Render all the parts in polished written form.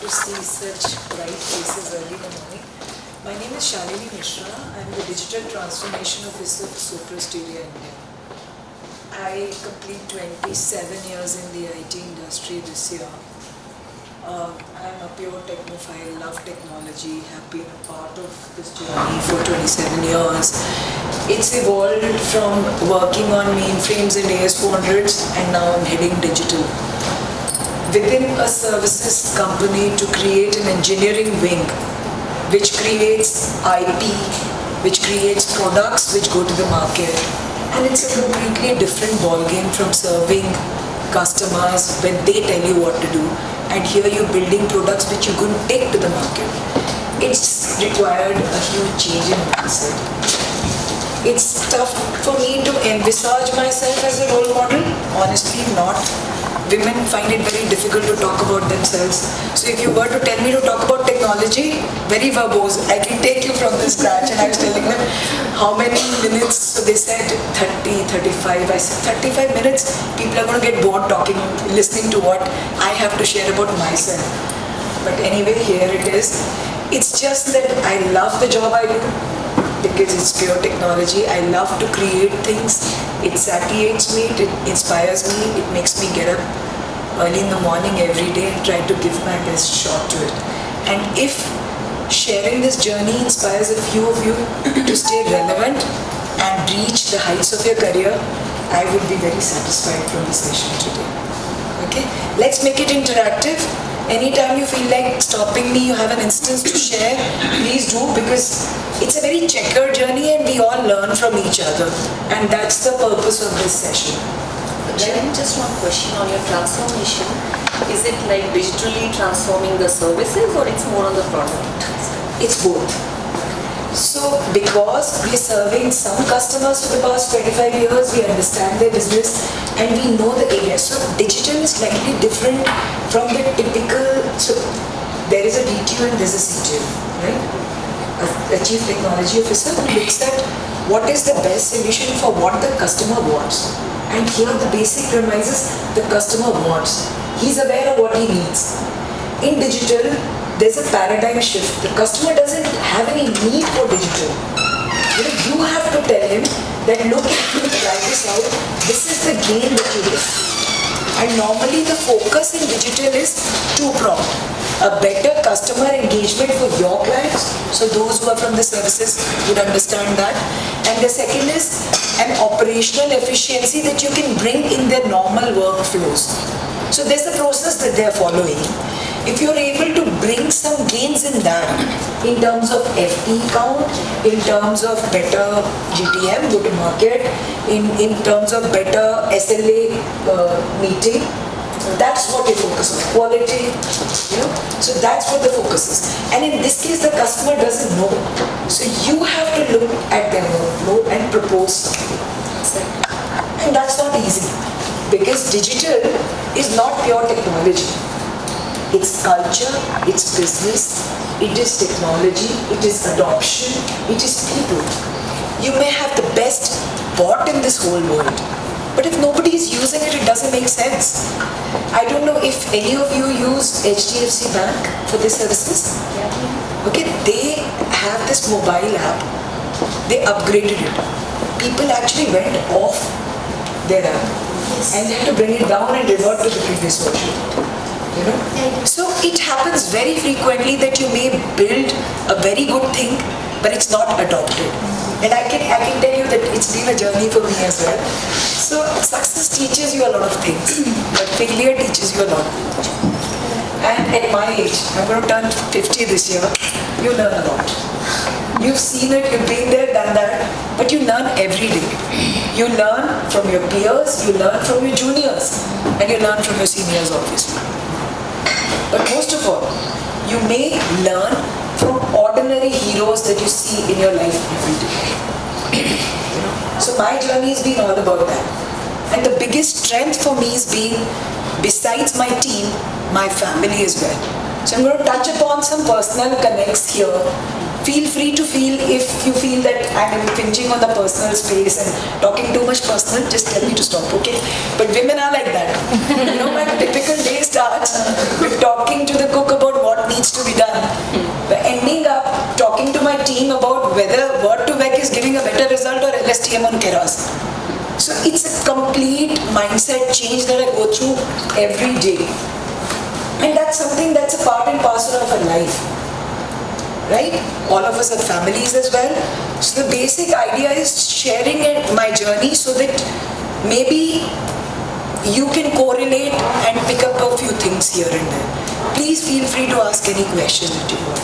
to see such bright faces early in the morning. My name is Shalini Mishra. I am the Digital Transformation Officer for Sopra Steria India. I complete 27 years in the IT industry this year. I am a pure technophile, love technology, have been a part of this journey for 27 years. It's evolved from working on mainframes and AS400s, and now I'm heading digital. Within a services company, to create an engineering wing which creates IP, which creates products which go to the market. And it's a completely different ballgame from serving customers when they tell you what to do, and here you're building products which you couldn't take to the market. It's required a huge change in mindset. It's tough for me to envisage myself as a role model. Honestly, not. Women find it very difficult to talk about themselves. So if you were to tell me to talk about technology, very verbose, I can take you from the scratch. And I was telling them how many minutes. So they said 30, 35. I said 35 minutes. People are going to get bored talking, listening to what I have to share about myself. But anyway, here it is. It's just that I love the job I do, because it's pure technology. I love to create things. It satiates me, it inspires me, it makes me get up early in the morning every day and try to give my best shot to it. And if sharing this journey inspires a few of you to stay relevant and reach the heights of your career, I would be very satisfied from the session today. Okay? Let's make it interactive. Anytime you feel like stopping me, you have an instance to share, please do, because it's a very checkered journey and we all learn from each other. And that's the purpose of this session. Then just one question on your transformation. Is it like digitally transforming the services, or it's more on the product? It's both. So because we're serving some customers for the past 25 years, we understand their business and we know the area. So digital is slightly different from the typical, so there is a DTO and there's a CTO, right? A Chief Technology Officer who looks at what is the best solution for what the customer wants. And here the basic premise is the customer wants. He's aware of what he needs. In digital, there's a paradigm shift. The customer doesn't have any need for digital. You have to tell him that, look, if you try this out, this is the gain that you get. And normally the focus in digital is two-pronged. A better customer engagement for your clients, so those who are from the services would understand that. And the second is an operational efficiency that you can bring in their normal workflows. So there's a process that they're following. If you're able to bring some gains in that, in terms of FT count, in terms of better GTM, go to market, in terms of better SLA meeting, that's what they focus on, quality, so that's what the focus is. And in this case, the customer doesn't know. So you have to look at their workflow and propose something. And that's not easy, because digital is not pure technology. It's culture, it's business, it is technology, it is adoption, it is people. You may have the best bot in this whole world, but if nobody is using it, it doesn't make sense. I don't know if any of you use HDFC Bank for their services. Okay, they have this mobile app. They upgraded it. People actually went off their app and they had to bring it down and revert to the previous version. So it happens very frequently that you may build a very good thing, but it's not adopted. And I can tell you that it's been a journey for me as well. So success teaches you a lot of things, but failure teaches you a lot. And at my age, I'm going to turn 50 this year, you learn a lot. You've seen it, you've been there, done that, but you learn every day. You learn from your peers, you learn from your juniors, and you learn from your seniors, obviously. But most of all, you may learn from ordinary heroes that you see in your life every day. So my journey has been all about that. And the biggest strength for me has been, besides my team, my family as well. So I'm going to touch upon some personal connects here. Feel free to feel, if you feel that I'm impinging on the personal space and talking too much personal, just tell me to stop, okay? But women are like that. My typical day starts with talking to the cook about what needs to be done. But ending up talking to my team about whether Word2Vec is giving a better result or LSTM on Keras. So it's a complete mindset change that I go through every day. And that's something that's a part and parcel of our life. Right? All of us have families as well. So the basic idea is sharing my journey so that maybe you can correlate and pick up a few things here and there. Please feel free to ask any question that you want.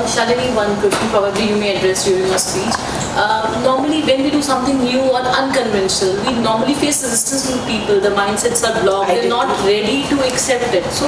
Shalini, one question probably you may address during your speech. Normally when we do something new or unconventional, we normally face resistance from people. The mindsets are blocked. They're not ready to accept it. So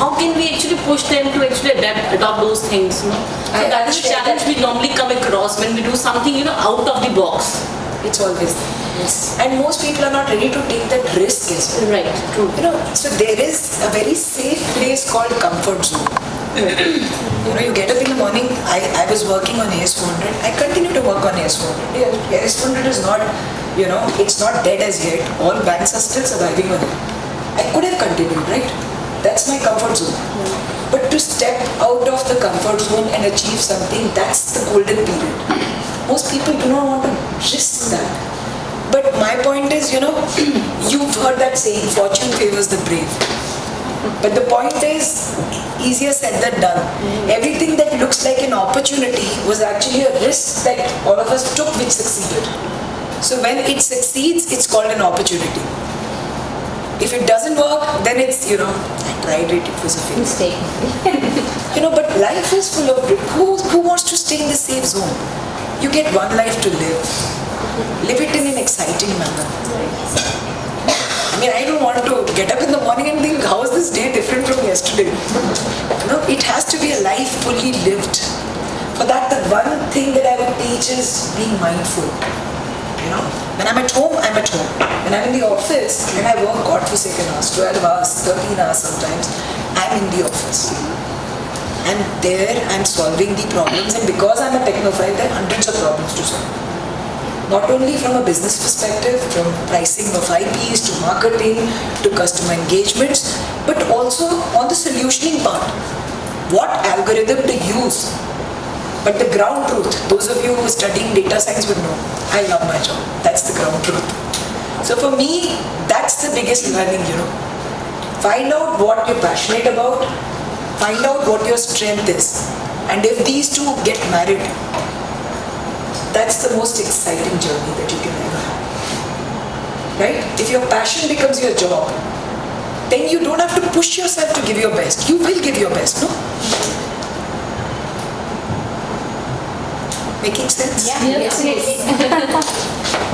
how can we actually push them to actually adopt those things? You know? So that is a challenge we normally come across when we do something, you know, out of the box. It's always there. Yes. And most people are not ready to take that risk as well. Right, true. You know, so there is a very safe place called comfort zone. You know, you get up in the morning, I was working on AS400, I continue to work on AS400. Yeah, AS400 is not, you know, it's not dead as yet. All banks are still surviving on it. I could have continued, right? That's my comfort zone. But to step out of the comfort zone and achieve something, that's the golden period. Most people do not want to risk that. But my point is, you know, you've heard that saying, fortune favors the brave. But the point is, easier said than done. Everything that looks like an opportunity was actually a risk that all of us took which succeeded. So when it succeeds, it's called an opportunity. If it doesn't work, then it's, you know, I tried it, it was a failure. Mistake. You know, but life is full of, who wants to stay in the safe zone? You get one life to live. Live it in an exciting manner. I mean, I don't want to get up in the morning and think, how is this day different from yesterday? No, it has to be a life fully lived. For that, the one thing that I would teach is being mindful. You know, when I'm at home, I'm at home. When I'm in the office, and I work godforsaken hours, 12 hours, 13 hours sometimes, I'm in the office. And there, I'm solving the problems, and because I'm a technophile, there are hundreds of problems to solve. Not only from a business perspective, from pricing of IPs to marketing to customer engagements, but also on the solutioning part. What algorithm to use? But the ground truth, those of you who are studying data science would know, I love my job. That's the ground truth. So for me, that's the biggest learning, you know. Find out what you're passionate about, find out what your strength is. And if these two get married, that's the most exciting journey that you can ever have. Right? If your passion becomes your job, then you don't have to push yourself to give your best. You will give your best, no? Making sense? Yeah, yes.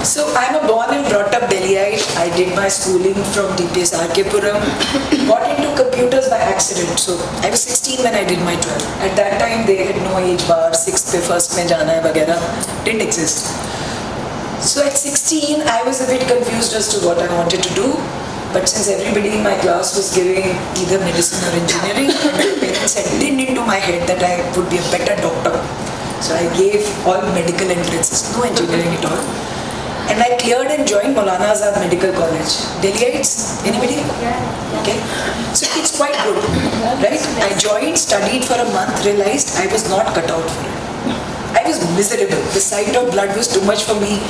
So I'm a born and brought up Delhiite. I did my schooling from DPS RK Puram. Got into computers by accident. So I was 16 when I did my 12. At that time they had no age bar, 6th pe first mein jana hai vagera. Didn't exist. So at 16 I was a bit confused as to what I wanted to do. But since everybody in my class was giving either medicine or engineering, my parents had dinned into my head that I would be a better doctor. So I gave all medical entrances, no engineering at all. And I cleared and joined Maulana Azad Medical College. Delhiites? Anybody? Yeah. Okay. So it's quite good, right? I joined, studied for a month, realized I was not cut out for it. I was miserable. The sight of blood was too much for me.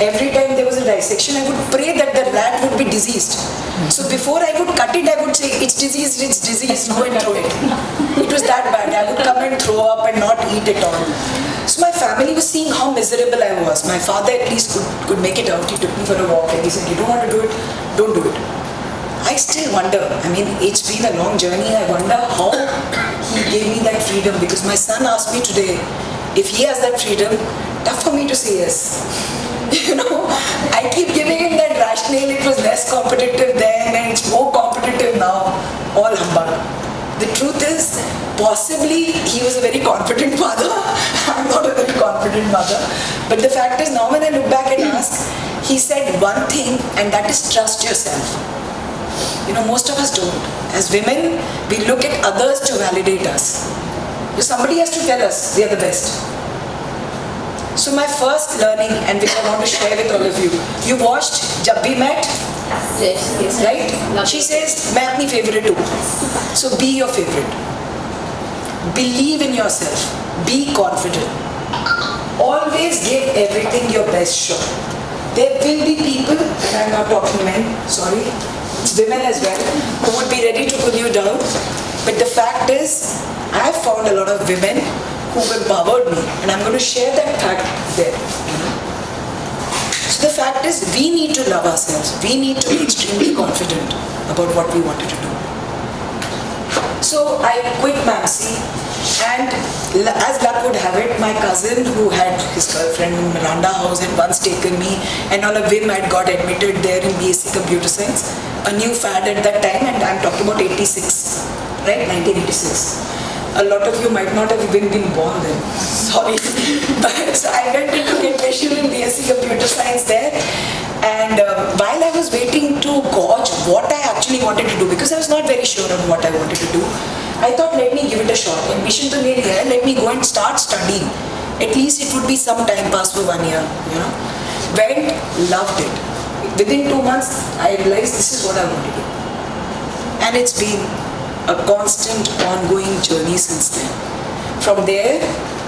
Every time there was a dissection, I would pray that the rat would be diseased. So before I would cut it, I would say, it's diseased, go and throw it. It was that bad. I would come and throw up and not eat at all. So my family was seeing how miserable I was. My father at least could make it out. He took me for a walk and he said, you don't want to do it? Don't do it. I still wonder, I mean, it's been a long journey. I wonder how he gave me that freedom, because my son asked me today, if he has that freedom, tough for me to say yes. You know, I keep giving him that rationale, it was less competitive then and it's more competitive now. All humbug. The truth is, possibly he was a very confident father. I'm not a very confident mother. But the fact is, now when I look back and ask, he said one thing, and that is trust yourself. You know, most of us don't. As women, we look at others to validate us. So somebody has to tell us we are the best. So my first learning, and which I want to share with all of you, you watched Jab We Met? Yes. Right? She says, मैं अपनी favorite हूँ. So be your favorite. believe in yourself, be confident. Always give everything your best shot. There will be people, and I'm not talking men, sorry, it's women as well, who would be ready to pull you down. But the fact is, I've found a lot of women who've empowered me, and I'm going to share that fact there. So the fact is, we need to love ourselves. We need to be extremely confident about what we wanted to do. So I quit Mamsi, and as luck would have it, my cousin who had his girlfriend in Miranda House had once taken me, and on a whim I'd got admitted there in BSc Computer Science, a new fad at that time, and I'm talking about 86, right, 1986. A lot of you might not have even been born then, sorry. But so I went into admission in BSc Computer Science there, and while I was waiting to gauge what I actually wanted to do, because I was not very sure on what I wanted to do, I thought, let me give it a shot. Admission to le liya hai, let me go and start studying. At least it would be some time pass for 1 year, you know. Went, loved it. Within 2 months, I realized this is what I want to do. And it's been a constant, ongoing journey since then. From there,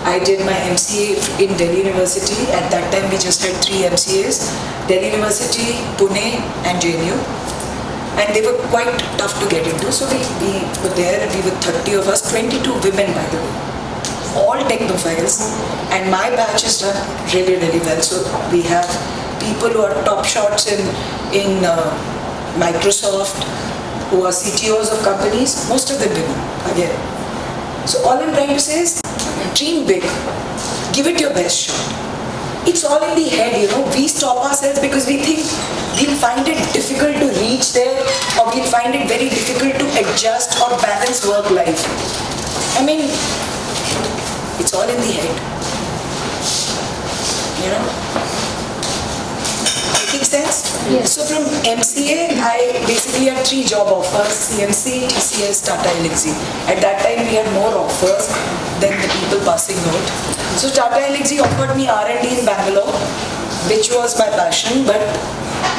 I did my MCA in Delhi University. At that time, we just had 3 MCAs. Delhi University, Pune and JNU. And they were quite tough to get into. So we were there, and we were 30 of us, 22 women by the way. All technophiles. And my batch has done really, really well. So we have people who are top shots in Microsoft, who are CTOs of companies, most of them women, again. So all I'm trying to say is, dream big, give it your best shot. It's all in the head, you know. We stop ourselves because we think we'll find it difficult to reach there, or we'll find it very difficult to adjust or balance work-life. I mean, it's all in the head, you know. Making sense? Yes. So from MCA, I basically had 3 job offers: CMC, TCS, Tata Elxsi. At that time, we had more offers than the people passing out. So Tata Elxsi offered me R&D in Bangalore, which was my passion, but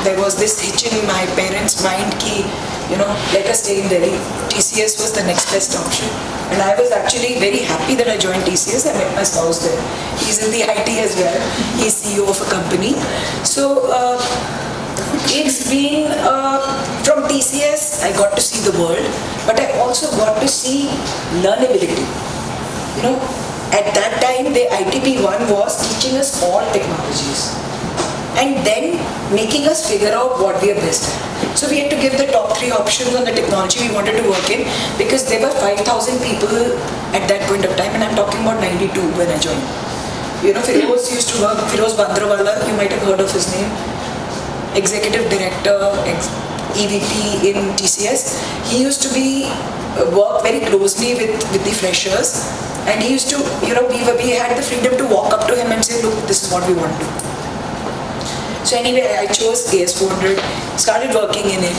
there was this hitch in my parents' mind ki, you know, let us stay in Delhi. TCS was the next best option. And I was actually very happy that I joined TCS. I met my spouse there. He's in the IT as well. He's CEO of a company. So it's been, from TCS, I got to see the world, but I also got to see learnability. You know, at that time, the ITP1 was teaching us all technologies and then making us figure out what we are best at. So we had to give the top 3 options on the technology we wanted to work in, because there were 5,000 people at that point of time, and I'm talking about 92 when I joined. You know, Firoz used to work, Firoz Bandrawala, you might have heard of his name, Executive Director, EVP in TCS. He used to work very closely with the freshers, and he used to, you know, we had the freedom to walk up to him and say, look, this is what we want to do. So anyway, I chose AS400, started working in it,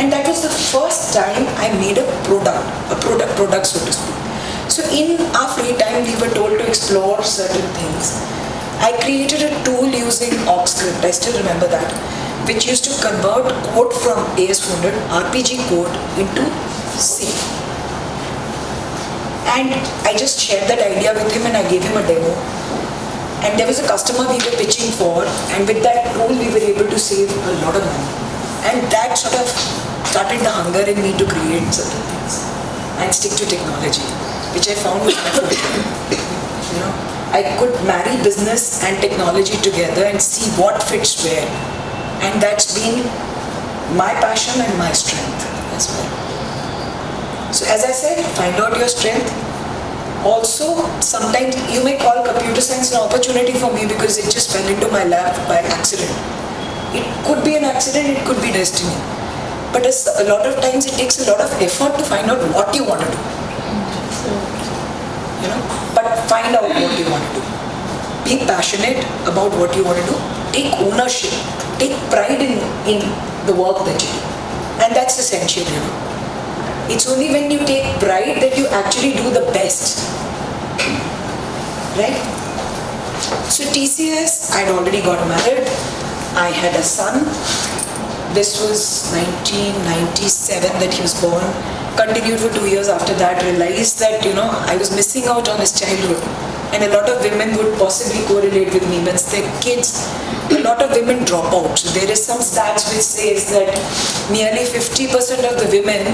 and that was the first time I made a product, so to speak. So in our free time, we were told to explore certain things. I created a tool using Oxscript, I still remember that, which used to convert code from AS400, RPG code, into C. And I just shared that idea with him, and I gave him a demo. And there was a customer we were pitching for, and with that tool we were able to save a lot of money. And that sort of started the hunger in me to create certain things and stick to technology, which I found was my forte. You know, I could marry business and technology together and see what fits where. And that's been my passion and my strength as well. So as I said, find out your strength. Also, sometimes you may call computer science an opportunity for me because it just fell into my lap by accident. It could be an accident, it could be destiny. But a lot of times it takes a lot of effort to find out what you want to do. You know, but find out what you want to do. Be passionate about what you want to do. Take ownership. Take pride in the work that you do. And that's essential, you know. It's only when you take pride that you actually do the best. Right? So TCS, I'd already got married. I had a son. This was 1997 that he was born. continued for 2 years after that, realized that, I was missing out on his childhood. And a lot of women would possibly correlate with me. Once their kids, a lot of women drop out. So there is some stats which says that nearly 50% of the women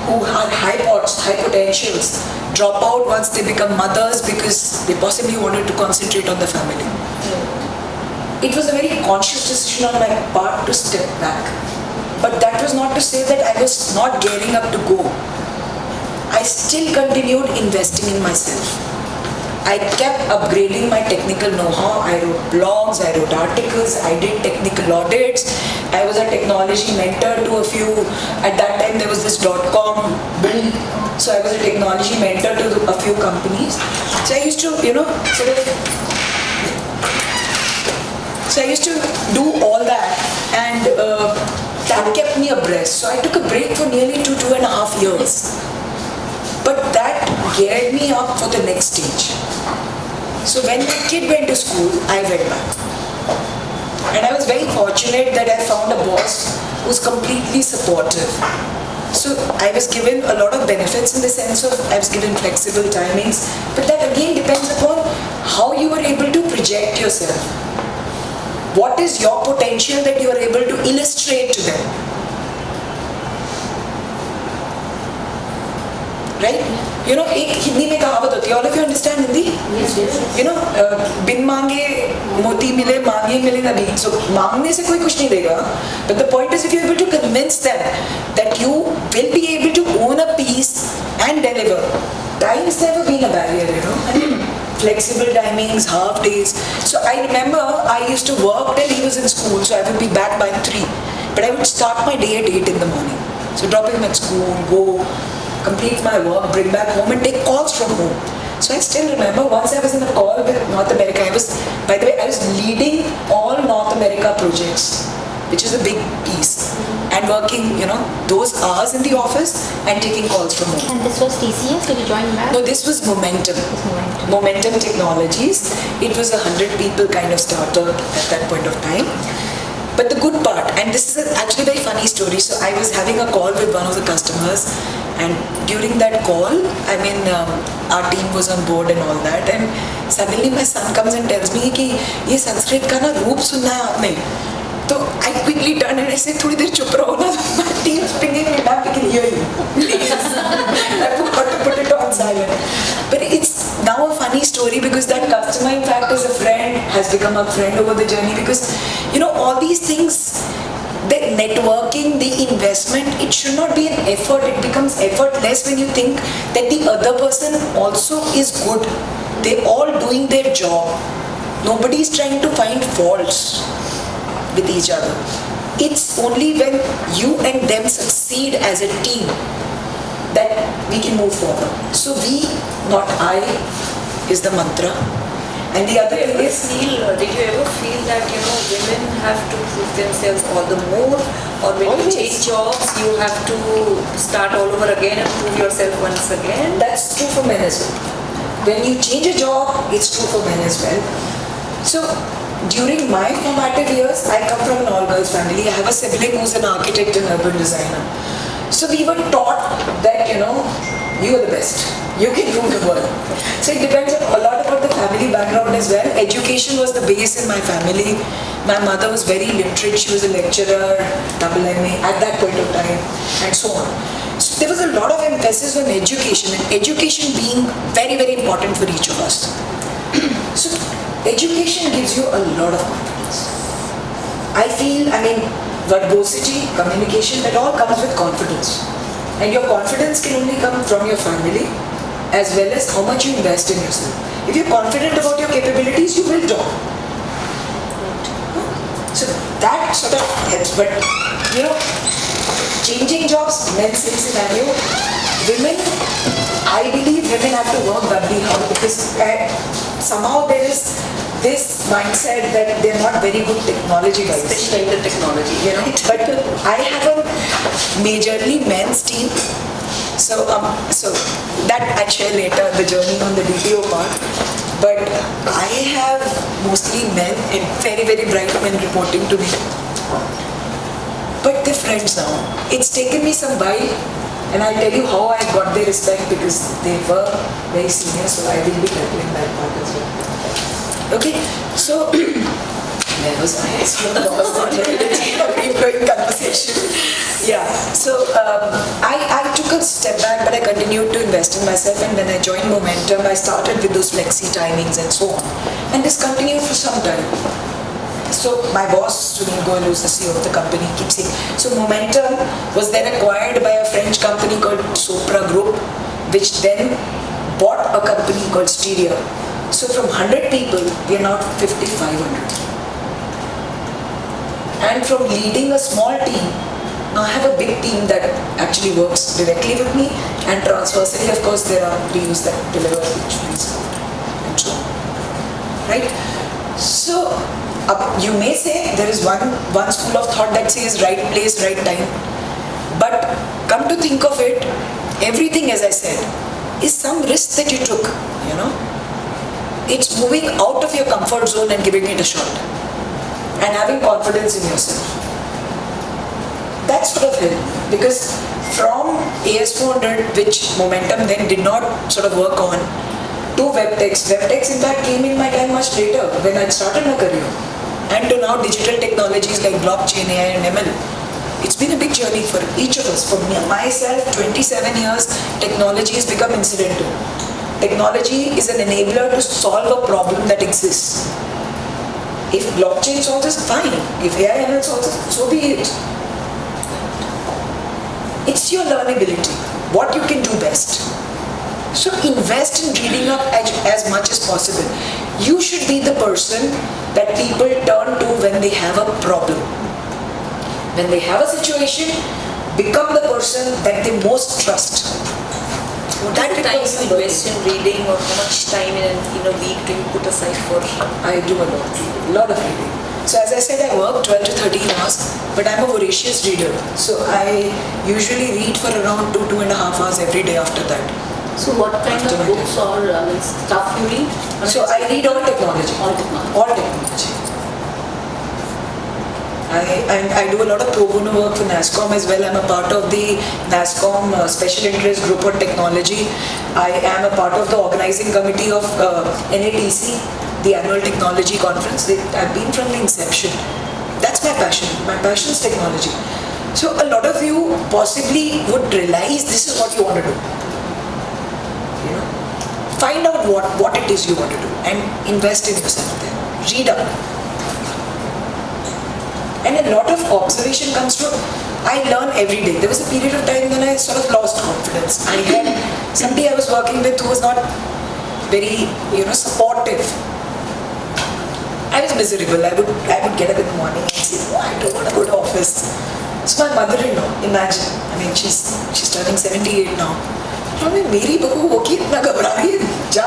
who are high potentials drop out once they become mothers because they possibly wanted to concentrate on the family. It was a very conscious decision on my part to step back. But that was not to say that I was not gearing up to go. I still continued investing in myself. I kept upgrading my technical know-how. I wrote blogs, I wrote articles, I did technical audits. I was a technology mentor to a few. At that time there was this .com build. So I was a technology mentor to a few companies. So I used to, So I used to do all that, and that kept me abreast. So I took a break for nearly 2.5 years. But that geared me up for the next stage. So when my kid went to school, I went back. And I was very fortunate that I found a boss who's completely supportive. So I was given a lot of benefits in the sense of I was given flexible timings. But that again depends upon how you are able to project yourself. What is your potential that you are able to illustrate to them? Right? एक हिंदी में कहावत होती है. All of you understand Hindi? Yes. बिन मांगे मोती मिले, मांगे मिले नबी. So मांगने से कोई कुछ नहीं देगा. But the point is, if you're able to convince them that you will be able to own a piece and deliver, time's never been a barrier, Flexible timings, half days. So I remember I used to work till he was in school, so I would be back by 3. But I would start my day at 8 in the morning. So drop him at school, go, complete my work, bring back home and take calls from home. So I still remember once I was in a call with North America. I was leading all North America projects, which is a big piece. And working, those hours in the office and taking calls from home. And this was TCS? Did you join back? No, this was Momentum. Momentum Technologies. It was a 100 people kind of startup at that point of time. But the good part, and this is actually a very funny story. So I was having a call with one of the customers, and during that call, our team was on board and all that, and suddenly my son comes and tells me कि ये संस्कृत का ना रूप सुनना है आपने. So I quickly turned and I said, थोड़ी देर चुप रहो ना. My team's pinging me back, we can hear you. Please. I forgot to put it on silent. But it's now a funny story because that customer, in fact, is a friend, has become a friend over the journey because, all these things, the networking, the investment, it should not be an effort. It becomes effortless when you think that the other person also is good. They're all doing their job. Nobody is trying to find faults with each other. It's only when you and them succeed as a team that we can move forward. So we, not I, is the mantra. And the other Did is... you ever feel that, women have to prove themselves all the more? Or when you change jobs, you have to start all over again and prove yourself once again? That's true for men as well. When you change a job, it's true for men as well. So, during my formative years, I come from an all-girls family. I have a sibling who's an architect and urban designer. So we were taught that, you are the best. You can rule the world. So it depends a lot about the family background as well. Education was the base in my family. My mother was very literate. She was a lecturer, double MA at that point of time, and so on. So there was a lot of emphasis on education, and education being very, very important for each of us. So education gives you a lot of confidence. I feel, verbosity, communication, that all comes with confidence. And your confidence can only come from your family as well as how much you invest in yourself. If you're confident about your capabilities, you will talk. So that sort of helps. But, changing jobs, men's same scenario. Women, I believe women have to work doubly hard because somehow there is this mindset that they're not very good technology guys. Especially in the technology. But I have a majorly men's team. So that I'll share later, the journey on the DPO part. But I have mostly men and very, very bright men reporting to me. But they're friends now. It's taken me some while, And I'll tell you how I got their respect because they were very senior, so I will be tackling that part as well. Okay, so where was I? So that was not a flowing conversation. Yeah, so I took a step back, but I continued to invest in myself, and when I joined Momentum, I started with those flexi timings and so on, and this continued for some time. So my boss, Sunil Goyal, who's the CEO of the company, keeps saying, so Momentum was then acquired by a French company called Sopra Group, which then bought a company called Stereo. So from 100 people, we are now 5,500. And from leading a small team, now I have a big team that actually works directly with me, and transversally, of course, there are BUs that deliver, which means and so on. Right? So you may say there is one school of thought that says right place, right time. But come to think of it, everything, as I said, is some risk that you took, you know. It's moving out of your comfort zone and giving it a shot. And having confidence in yourself. That sort of helped. Because from AS400, which Momentum then did not sort of work on, to WebTex. WebTex in fact came in my time much later when I started my career. And to now digital technologies like blockchain, AI and ML. It's been a big journey for each of us. For me, myself, 27 years, technology has become incidental. Technology is an enabler to solve a problem that exists. If blockchain solves it, fine. If AI ML solves it, so be it. It's your learnability, what you can do best. So invest in reading up as much as possible. You should be the person that people turn to when they have a problem. When they have a situation, become the person that they most trust. What is the time you invest in reading, or how much time in a week do you put aside for? I do a lot of reading. So as I said, I work 12 to 13 hours, but I'm a voracious reader. So I usually read for around 2.5 hours every day after that. So what kind of books or stuff you read? So I read all technology. All technology. All technology. I do a lot of pro bono work for NASSCOM as well. I'm a part of the NASSCOM Special Interest Group on Technology. I am a part of the organizing committee of NATC, the Annual Technology Conference. I've been from the inception. That's my passion. My passion is technology. So a lot of you possibly would realize this is what you want to do. You know, find out what it is you want to do and invest in yourself there. Read up. And a lot of observation comes from, I learn every day. There was a period of time when I sort of lost confidence. I had somebody I was working with who was not very, supportive. I was miserable. I would get up in the morning and say, oh, I don't want to go to office. So my mother-in-law, imagine, she's turning 78 now. मेरी बहू होगी इतना घबरा रही है जा.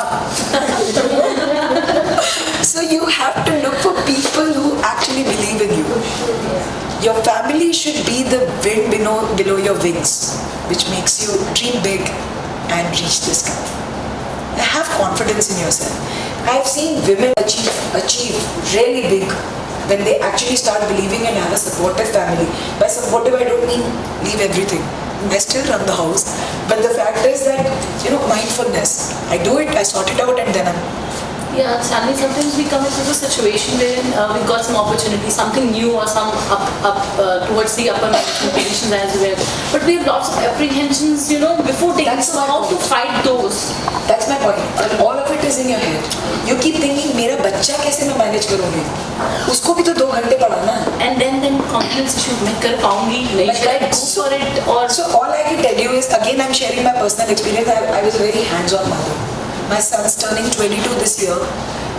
So you have to look for people who actually believe in you. Your family should be the wind below your wings, which makes you dream big and reach the sky. Have confidence in yourself. I've seen women achieve really big when they actually start believing and have a supportive family. By supportive, I don't mean leave everything. I still run the house. But the fact is that, mindfulness. I do it, I sort it out, and then I'm... Yeah, sadly, sometimes we come into a situation where we've got some opportunity, something new or some up towards the upper management positions as well. But we have lots of apprehensions, before taking. That's so how to fight those? That's my point. And all of it is in your head. You keep thinking, मेरा बच्चा कैसे मैं manage करूँगी? उसको भी तो 2 घंटे पढ़ाना है. And then confidence issue, मैं कर पाऊँगी, नहीं should I go for it? Or so all I can tell you is, again, I'm sharing my personal experience. I was a very hands-on mother. My son's turning 22 this year.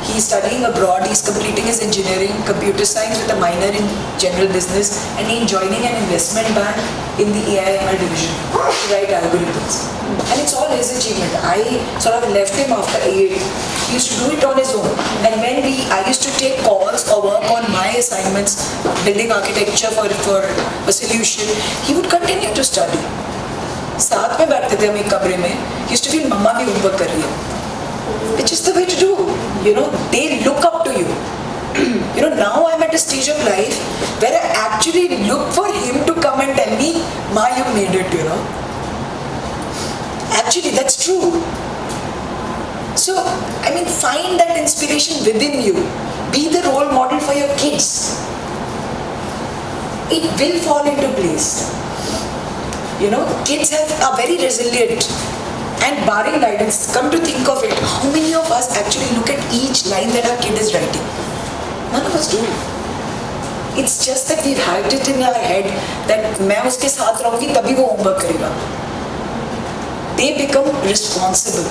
He's studying abroad. He's completing his engineering, computer science with a minor in general business, and he's joining an investment bank in the AIML division to write algorithms. And it's all his achievement. I sort of left him after 8. He used to do it on his own. And when I used to take calls or work on my assignments, building architecture for a solution, he would continue to study. साथ में बैठते थे हम एक कमरे में. He used to feel मम्मा भी homework कर रही है. Which is the way to do. They look up to you. Now I'm at a stage of life where I actually look for him to come and tell me, Ma, you made it, Actually, that's true. So, I mean, find that inspiration within you. Be the role model for your kids. It will fall into place. You know, kids are very resilient. And barring guidance, come to think of it, how many of us actually look at each line that our kid is writing? None of us do. It's just that we've had it in our head that मैं उसके साथ रहूँगी तभी वो homework करेगा. They become responsible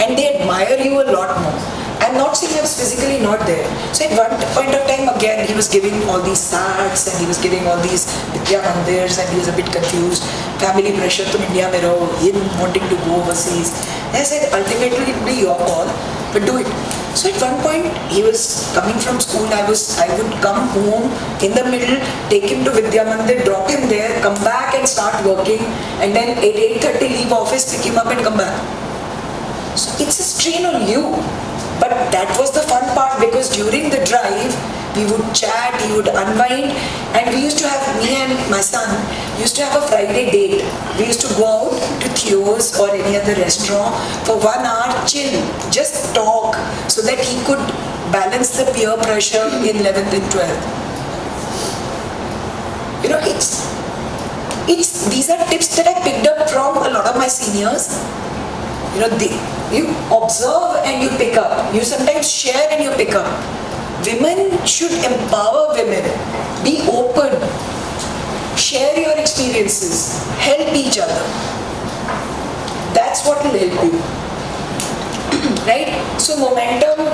and they admire you a lot more. I'm not saying I was physically not there. So at one point of time, again, he was giving all these SATs and he was giving all these Vidya Mandirs and he was a bit confused. Family pressure, to India mein raho, him wanting to go overseas. And I said, ultimately it will be your call, but do it. So at one point, he was coming from school, I would come home in the middle, take him to Vidya Mandir, drop him there, come back and start working, and then at 8:30 leave office, pick him up and come back. So it's a strain on you. But that was the fun part because during the drive, we would chat, he would unwind, and we used to have, me and my son, used to have a Friday date. We used to go out to Theo's or any other restaurant for 1 hour, chill, just talk, so that he could balance the peer pressure in 11th and 12th. You know, these are tips that I picked up from a lot of my seniors. You know, you observe and you pick up. You sometimes share and you pick up. Women should empower women. Be open. Share your experiences. Help each other. That's what will help you. Right? So Momentum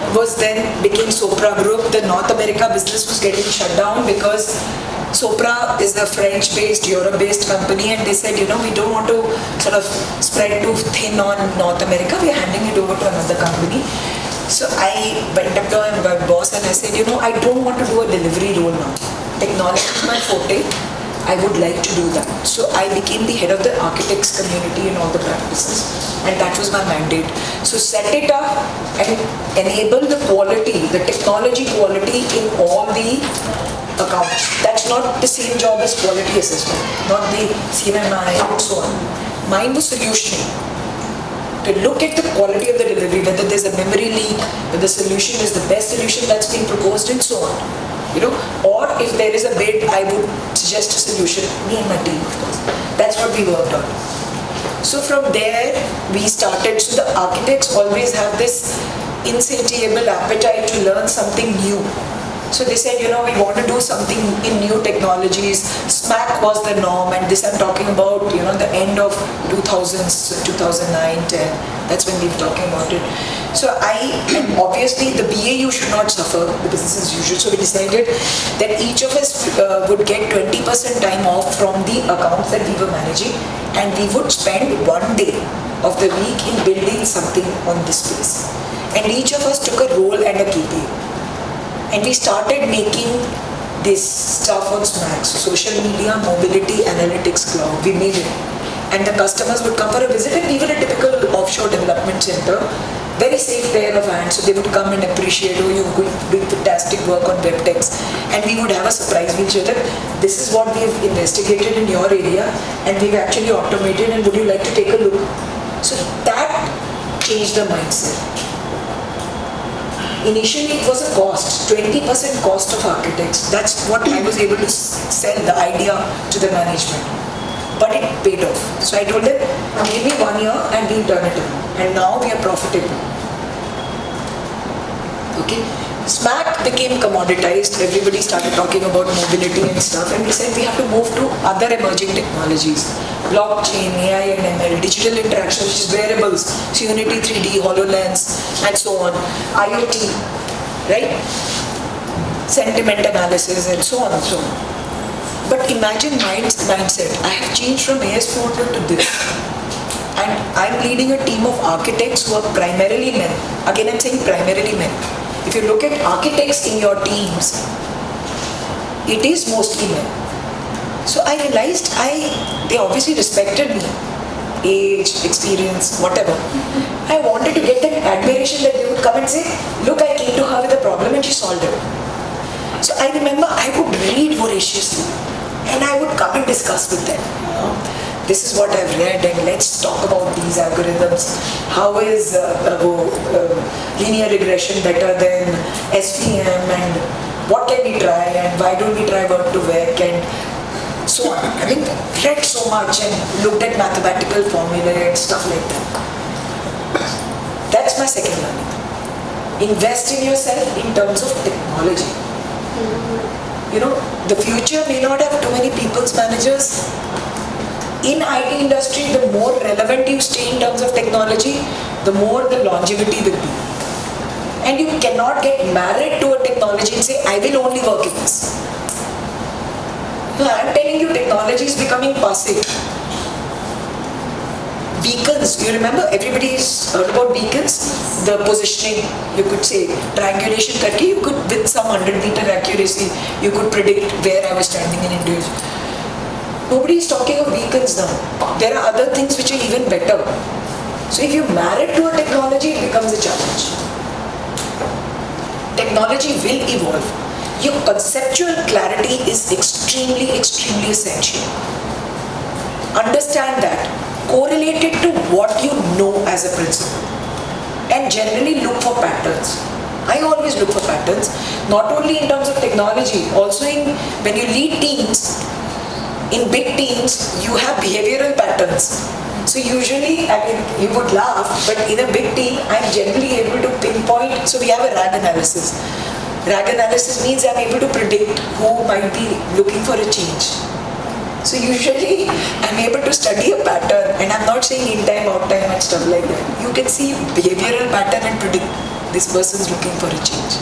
became Sopra Group. The North America business was getting shut down because Sopra is a French-based, Europe-based company, and they said, you know, we don't want to sort of spread too thin on North America, we are handing it over to another company. So I went up to my boss and I said, you know, I don't want to do a delivery role now. Technology is my forte. I would like to do that. So I became the head of the architects community in all the practices, and that was my mandate. So set it up and enable the quality, the technology quality in all the accounts. That's not the same job as quality assessment, not the CMMI and so on. Mine was solution. To look at the quality of the delivery, whether there's a memory leak, whether the solution is the best solution that's been proposed and so on. You know, or if there is a bid, I would suggest a solution, me and my team of course. That's what we worked on. So from there, we started, so the architects always have this insatiable appetite to learn something new. So they said, you know, we want to do something in new technologies. SMAC was the norm, and this I'm talking about, you know, the end of 2000s, 2009, 10. That's when we were talking about it. So and obviously the BAU should not suffer, the business as usual. So we decided that each of us would get 20% time off from the accounts that we were managing, and we would spend 1 day of the week in building something on this space. And each of us took a role and a KPI. And we started making this stuff on SMAX, social media, mobility, analytics cloud. We made it. And the customers would come for a visit, and we were a typical offshore development center. Very safe pair of hands. So they would come and appreciate, oh, you're doing fantastic work on WebTex. And we would have a surprise. We'll say that this is what we've investigated in your area, and we've actually automated, and would you like to take a look? So that changed the mindset. Initially it was a cost, 20% cost of architects. That's what I was able to sell the idea to the management. But it paid off. So I told them, give me 1 year and we'll turn it around. And now we are profitable. Okay. SMAC became commoditized. Everybody started talking about mobility and stuff. And we said we have to move to other emerging technologies. Blockchain, AI and ML, digital interaction, which is wearables, so Unity 3D, HoloLens, and so on, IoT, right? Sentiment analysis and so on and so on. But imagine mindset. I have changed from AS4 to this. And I'm leading a team of architects who are primarily men. Again, I'm saying primarily men. If you look at architects in your teams, it is mostly men. So I realized they obviously respected me, age, experience, whatever. I wanted to get that admiration that they would come and say, look, I came to her with a problem and she solved it. So I remember I would read voraciously and I would come and discuss with them. this is what I've read and let's talk about these algorithms. How is linear regression better than SVM, and what can we try and why don't we try Word2Vec and so on. I mean, read so much and looked at mathematical formulae and stuff like that. That's my second learning. Invest in yourself in terms of technology. You know, the future may not have too many people's managers. In IT industry, the more relevant you stay in terms of technology, the more the longevity will be. And you cannot get married to a technology and say, I will only work in this. No, I'm telling you, technology is becoming passive. Beacons, you remember, everybody's heard about beacons? The positioning, you could say, triangulation करके, you could, with some 100-meter accuracy, you could predict where I was standing in India. Nobody is talking of beacons now. There are other things which are even better. So if you're married to a technology, it becomes a challenge. Technology will evolve. Your conceptual clarity is extremely, extremely essential. Understand that. Correlate it to what you know as a principle. And generally look for patterns. I always look for patterns, not only in terms of technology, also in when you lead teams. In big teams, you have behavioral patterns. So usually, I mean, you would laugh, but in a big team, I'm generally able to pinpoint. So we have a RAG analysis. RAG analysis means I'm able to predict who might be looking for a change. So usually, I'm able to study a pattern, and I'm not saying in time, out time, and stuff like that. You can see behavioral pattern and predict this person's looking for a change.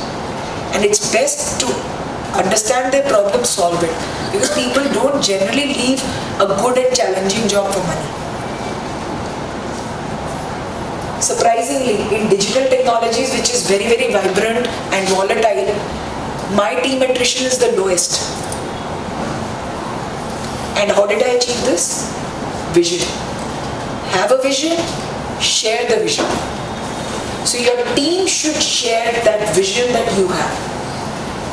And it's best to understand their problem, solve it. Because people don't generally leave a good and challenging job for money. Surprisingly, in digital technologies, which is very, very vibrant and volatile, my team attrition is the lowest. And how did I achieve this? Vision. Have a vision, share the vision. So your team should share that vision that you have.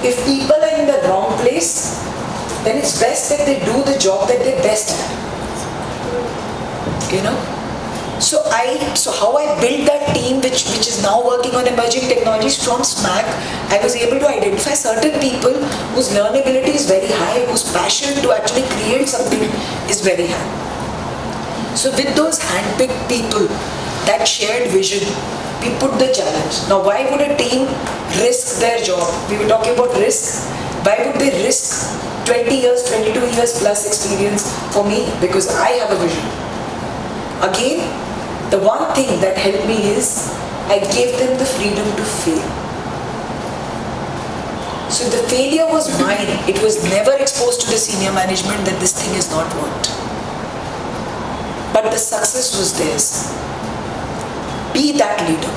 If people are in the wrong place, then it's best that they do the job that they're best at. You know? So how I built that team which is now working on emerging technologies from SMAC, I was able to identify certain people whose learnability is very high, whose passion to actually create something is very high. So with those handpicked people, that shared vision, we put the challenge. Now why would a team risk their job? We were talking about risk. Why would they risk 20 years, 22 years plus experience for me? Because I have a vision. Again, the one thing that helped me is I gave them the freedom to fail. So the failure was mine. It was never exposed to the senior management that this thing is not worked. But the success was theirs. Be that leader.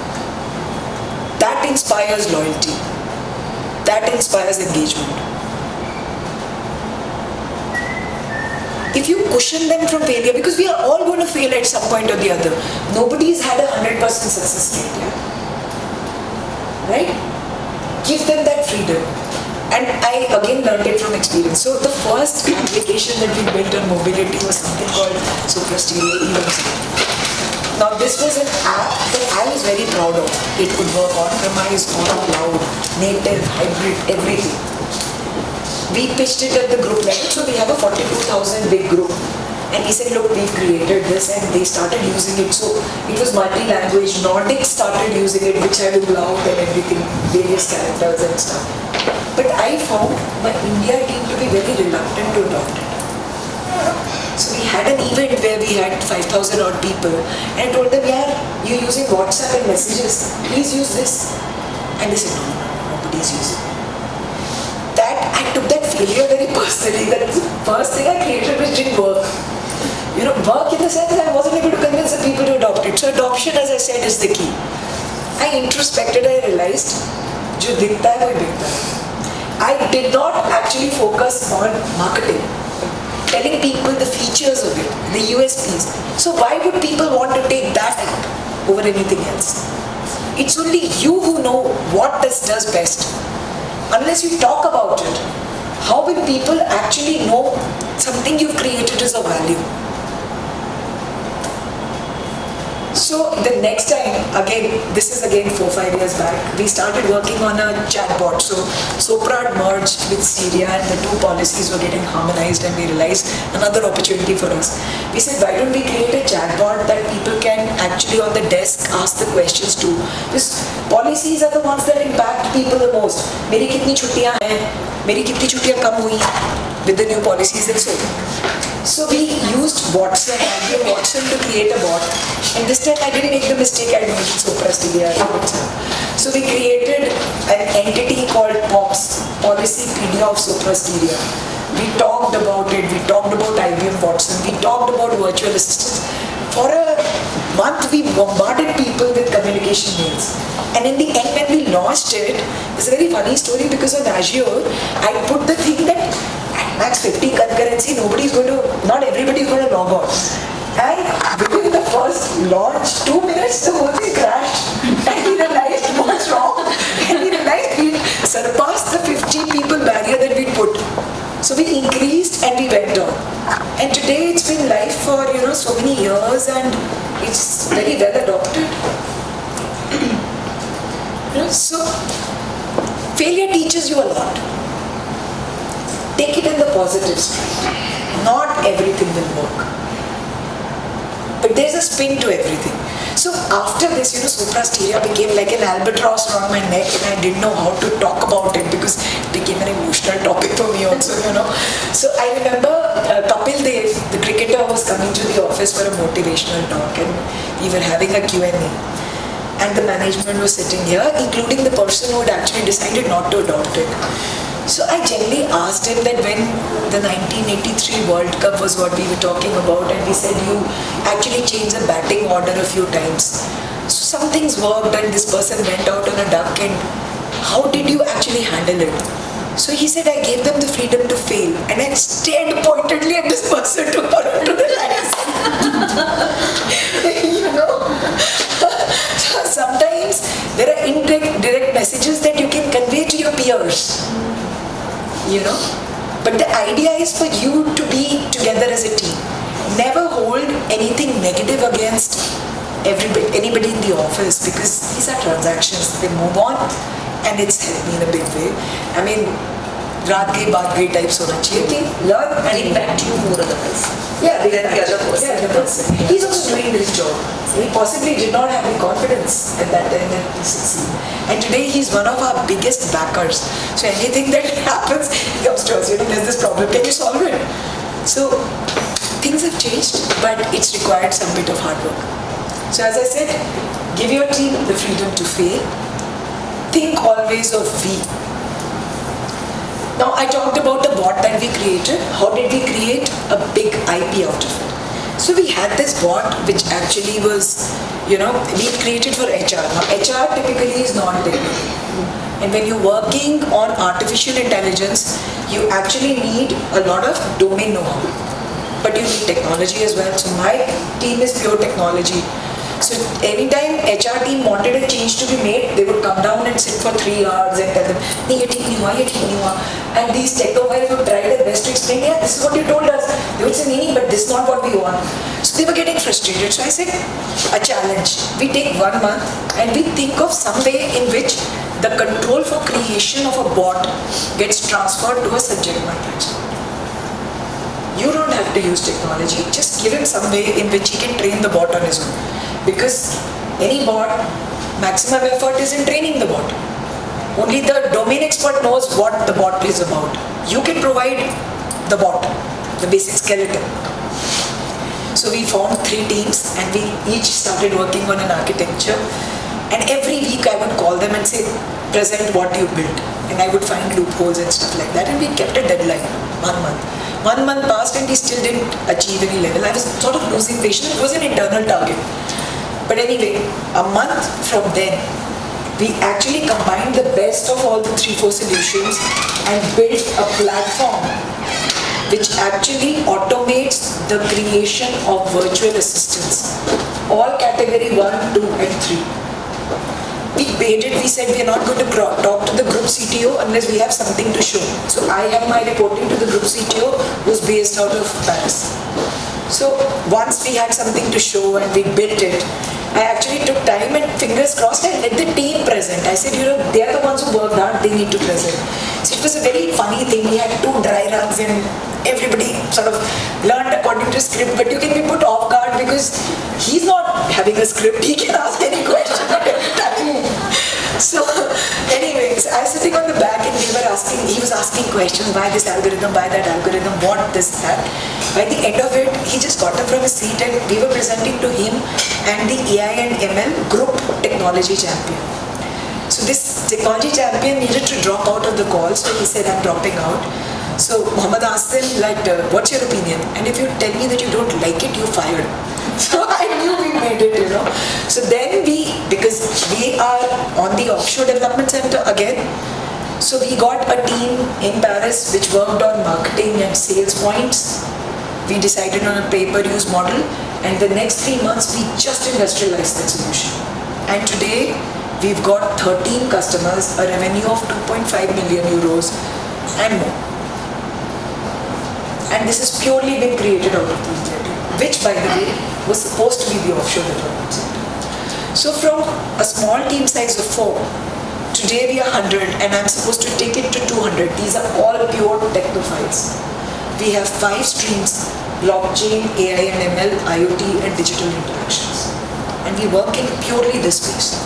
That inspires loyalty. That inspires engagement. If you cushion them from failure, because we are all going to fail at some point or the other. Nobody's had a 100% success rate, yeah? Right? Give them that freedom. And I again learned it from experience. So the first application that we built on mobility was something called Suprastereo Events. Now this was an app that I was very proud of. It could work on-premise, on cloud, native, hybrid, everything. We pitched it at the group level, so we have a 42,000 big group. And he said, look, we've created this, and they started using it. So it was multi-language. Nordic started using it, which had umlaut and everything, various characters and stuff. But I found my India team to be very reluctant to adopt it. So we had an event where we had 5,000 odd people, and I told them, yeah, you're using WhatsApp and messages, please use this. And they said, no, nobody's using it. I took that failure very personally. That the first thing I created which didn't work. You know, work in the sense that I wasn't able to convince the people to adopt it. So adoption, as I said, is the key. I introspected, I realized, jo dikhta hai, wohi bikhta hai. I did not actually focus on marketing, telling people the features of it, the USPs. So why would people want to take that app over anything else? It's only you who know what this does best. Unless you talk about it, how will people actually know something you've created is of value? So the next time, again, this is again 4-5 years back, we started working on a chatbot. So Sopra had merged with Syria and the two policies were getting harmonized, and we realized another opportunity for us. We said, why don't we create a chatbot that people can actually on the desk ask the questions to? Because policies are the ones that impact people the most. मेरी कितनी छुट्टियां हैं, मेरी कितनी छुट्टियां कम हुई with the new policies and so on. So we used Watson, IBM Watson to create a bot. And this time I didn't make the mistake I made in Sopra Steria. So we created an entity called POPS, Policypedia of Sopra Steria. We talked about it, we talked about IBM Watson, we talked about virtual assistants. For a month we bombarded people with communication mails. And in the end when we launched it, it's a very funny story because on Azure, I put the thing that at max 50 concurrency, not everybody is going to log on. And within the first launch, 2 minutes, the whole thing crashed. And we realized what's wrong. And we realized we surpassed the 50 people barrier that we put. So we increased and we went on. And today it's been live for so many years and it's very well adopted. So failure teaches you a lot. Take it in the positive stride. Not everything will work. But there's a spin to everything. So after this, Sopra Steria became like an albatross around my neck and I didn't know how to talk about it because it became an emotional topic for me also, So I remember Kapil Dev, the cricketer, was coming to the office for a motivational talk and we were having a Q&A. And the management was sitting here, including the person who had actually decided not to adopt it. So I generally asked him that when the 1983 World Cup was what we were talking about, and he said you actually changed the batting order a few times. So some things worked and this person went out on a duck, and how did you actually handle it? So he said, I gave them the freedom to fail, and I stared pointedly at this person to put him to the eyes. Sometimes there are indirect messages that you can convey to your peers. But the idea is for you to be together as a team. Never hold anything negative against anybody in the office because these are transactions. They move on and it's helped me in a big way. I mean, रात गई बात गई types होना चाहिए कि learn and impact you more otherwise. Yeah, than the other person. He's also doing his job. He possibly did not have the confidence at that time that he succeed. And today he's one of our biggest backers. So anything that happens, he comes to us, there's this problem, can you solve it? So things have changed, but it's required some bit of hard work. So as I said, give your team the freedom to fail. Think always of we. Now I talked about the bot that we created. How did we create a big IP out of it? So we had this bot which actually was, we created for HR. Now HR typically is non-technical. And when you're working on artificial intelligence, you actually need a lot of domain know-how. But you need technology as well. So my team is pure technology. So anytime HR team wanted a change to be made, they would come down and sit for 3 hours and tell them, "Nee, ye theek nahi hua, ye theek nahi hua." And these technophile would try their best to explain, "Yeah, this is what you told us." They would say, "Nee, but this is not what we want." So they were getting frustrated. So I said, a challenge. We take 1 month and we think of some way in which the control for creation of a bot gets transferred to a subject matter expert. You don't have to use technology. Just give him some way in which he can train the bot on his own. Because any bot, maximum effort is in training the bot. Only the domain expert knows what the bot is about. You can provide the bot, the basic skeleton. So we formed 3 teams and we each started working on an architecture. And every week I would call them and say, present what you built. And I would find loopholes and stuff like that. And we kept a deadline, 1 month. 1 month passed and we still didn't achieve any level. I was sort of losing patience. It was an internal target. But anyway, a month from then, we actually combined the best of all the 3-4 solutions and built a platform which actually automates the creation of virtual assistants. All category 1, 2 and 3. We made it, we said we are not going to talk to the group CTO unless we have something to show. So I have my reporting to the group CTO who's based out of Paris. So once we had something to show and we built it, I actually took time and fingers crossed and let the team present. I said, they are the ones who worked hard, they need to present. So it was a very funny thing. We had 2 dry runs and everybody sort of learned according to script, but you can be put off guard because he's not having a script, he can ask any question at any time. So anyways, I was sitting on the back and he was asking questions, why this algorithm, why that algorithm, what this, that. By the end of it, he just got up from his seat and we were presenting to him and the AI and ML group technology champion. So this technology champion needed to drop out of the call, so he said, I'm dropping out. So Mohammed asked him, what's your opinion? And if you tell me that you don't like it, you're fired. So I knew we made it, So then because we are on the offshore development center again, so we got a team in Paris which worked on marketing and sales points. We decided on a pay-per-use model, and the next 3 months we just industrialized that solution. And today we've got 13 customers, a revenue of 2.5 million euros and more. And this has purely been created out of the initiative, which by the way was supposed to be the offshore development center. So from a small team size of 4, today we are 100 and I'm supposed to take it to 200. These are all pure technophiles. We have 5 streams: blockchain, AI and ML, IoT and digital interactions. And we work in purely this space.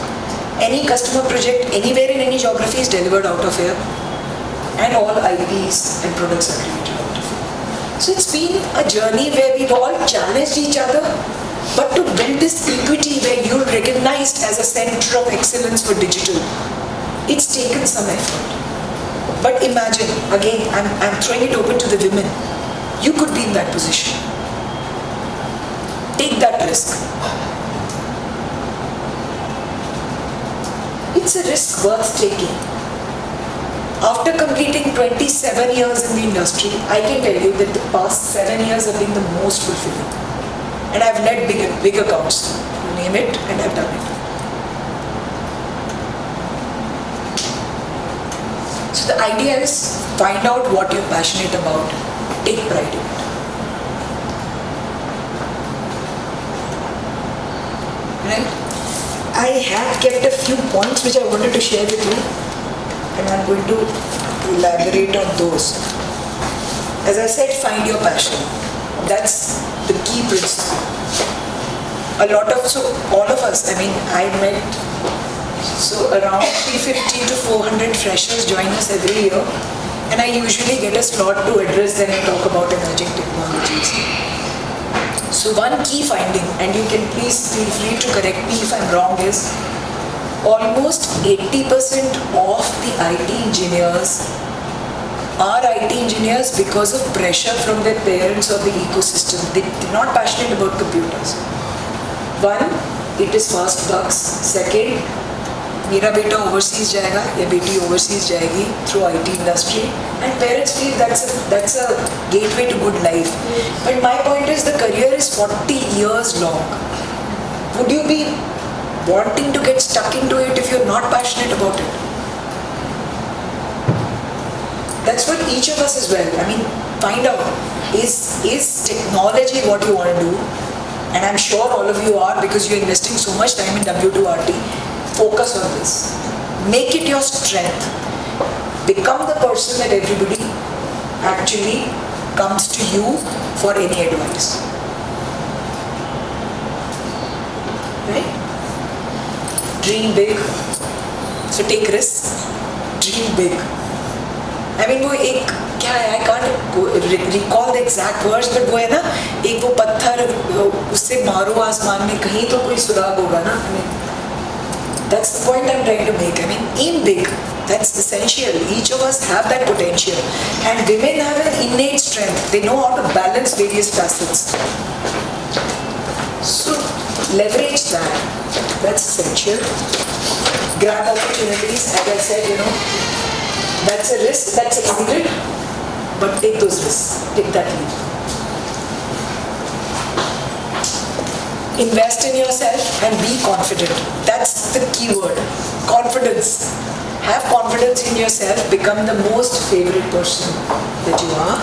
Any customer project anywhere in any geography is delivered out of here, and all IPs and products are created out of here. So it's been a journey where we've all challenged each other, but to build this equity where you're recognized as a center of excellence for digital, it's taken some effort. But imagine, again, I'm throwing it open to the women. You could be in that position. Take that risk. It's a risk worth taking. After completing 27 years in the industry, I can tell you that the past 7 years have been the most fulfilling. And I've led big accounts, you name it, and I've done it. So the idea is find out what you're passionate about, take pride in it. Right? I had kept a few points which I wanted to share with you, and I'm going to elaborate on those. As I said, find your passion. That's the key principle. All of us, I met around 350 to 400 freshers join us every year, and I usually get a slot to address them and talk about emerging technologies. So one key finding, and you can please feel free to correct me if I'm wrong, is almost 80% of the IT engineers are IT engineers because of pressure from their parents or the ecosystem. They're not passionate about computers. One, it is fast bucks. Second, मेरा बेटा overseas जाएगा या बेटी overseas जाएगी through IT industry, and parents feel that's a gateway to good life. But my point is the career is 40 years long. Would you be wanting to get stuck into it if you're not passionate about it? That's for each of us as well. Find out, is technology what you want to do? And I'm sure all of you are, because you're investing so much time in W2RT. Focus on this. Make it your strength. Become the person that everybody actually comes to you for any advice. Right? Dream big. So take risks. Dream big. वो एक क्या है, I can't recall the exact words, but वो है ना, एक वो पत्थर उससे मारो आसमान में, कहीं तो कोई सुराग होगा ना. That's the point I'm trying to make. Aim big. That's essential. Each of us have that potential. And women have an innate strength. They know how to balance various facets. So leverage that. That's essential. Grab opportunities. As I said, that's a risk that's excluded, but take those risks. Take that leap. Invest in yourself and be confident. That's the key word. Confidence. Have confidence in yourself. Become the most favorite person that you are.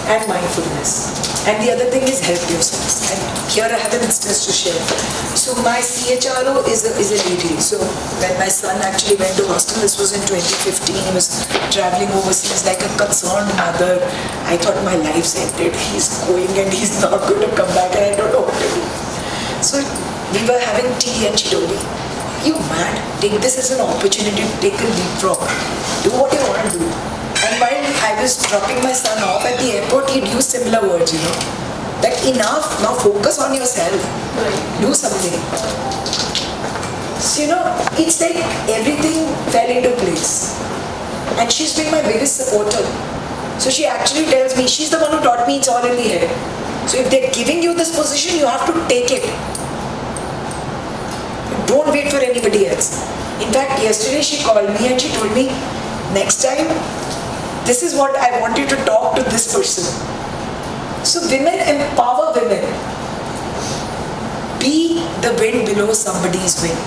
And mindfulness. And the other thing is help yourselves. And here I have an instance to share. So my CHRO is a lady. So when my son actually went to hostel, this was in 2015, he was traveling overseas like a concerned mother. I thought my life's ended. He's going and he's not going to come back and I don't know what to do. So we were having tea and she told me, you mad? Take this as an opportunity to take a leapfrog. Do what you want to do. And while I was dropping my son off at the airport, he'd use similar words, Like enough, now focus on yourself. Do something. So, it's like everything fell into place. And she's been my biggest supporter. So she actually tells me, she's the one who taught me it's all in the head. So if they're giving you this position, you have to take it. Don't wait for anybody else. In fact, yesterday she called me and she told me, next time, this is what I want you to talk to this person. So women empower women. Be the wind below somebody's wing.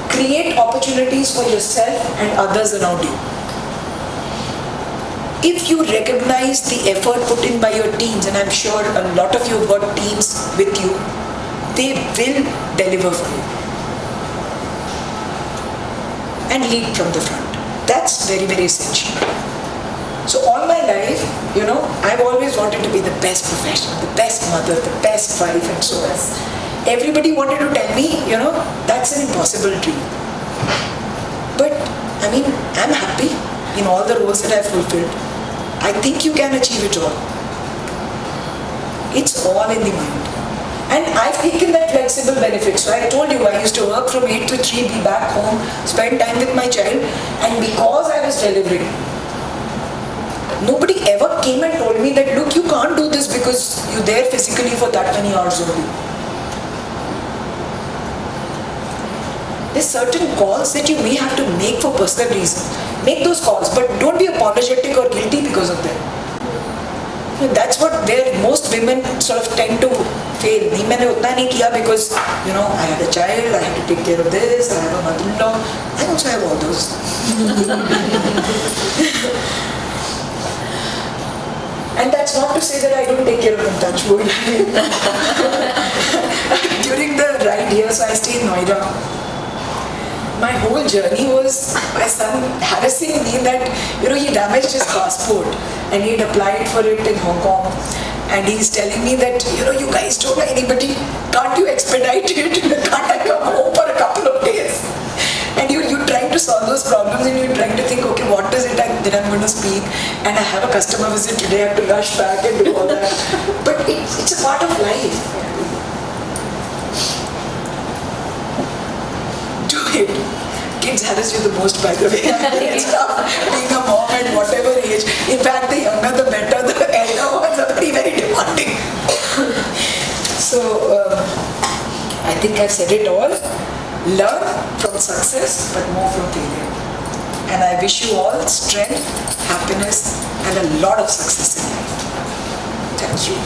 Create opportunities for yourself and others around you. If you recognize the effort put in by your teams, and I'm sure a lot of you have got teams with you, they will deliver for you. And lead from the front. That's very, very essential. So all my life, I've always wanted to be the best professional, the best mother, the best wife and so on. Everybody wanted to tell me, that's an impossible dream. But, I'm happy in all the roles that I've fulfilled. I think you can achieve it all. It's all in the mind. And I've taken that flexible benefit. So I told you, I used to work from 8 to 3, be back home, spend time with my child. And because I was delivering, nobody ever came and told me that, look, you can't do this because you're there physically for that many hours only. There's certain calls that you may have to make for personal reasons. Make those calls, but don't be apologetic or guilty because of them. That's where most women sort of tend to fail. मैंने उतना नहीं किया because, I had a child, I had to take care of this, I have a mother-in-law. I also have all those. And that's not to say that I don't take care of them, touch wood. During the ride here, so I stay in Noida. My whole journey was my son harassing me that, he damaged his passport and he'd applied for it in Hong Kong. And he's telling me that, you guys don't know anybody, can't you expedite it? Can't I come home for a couple of days? And you're trying to solve those problems and you're trying to think, okay, what is it that I'm going to speak? And I have a customer visit today, I have to rush back and do all that. But it's a part of life. Do it. Kids harass you the most, by the way. It's tough being a mom at whatever age. In fact, the younger the better, the elder ones are very, very demanding. So, I think I've said it all. Learn from success, but more from failure. And I wish you all strength, happiness, and a lot of success in life. Thank you.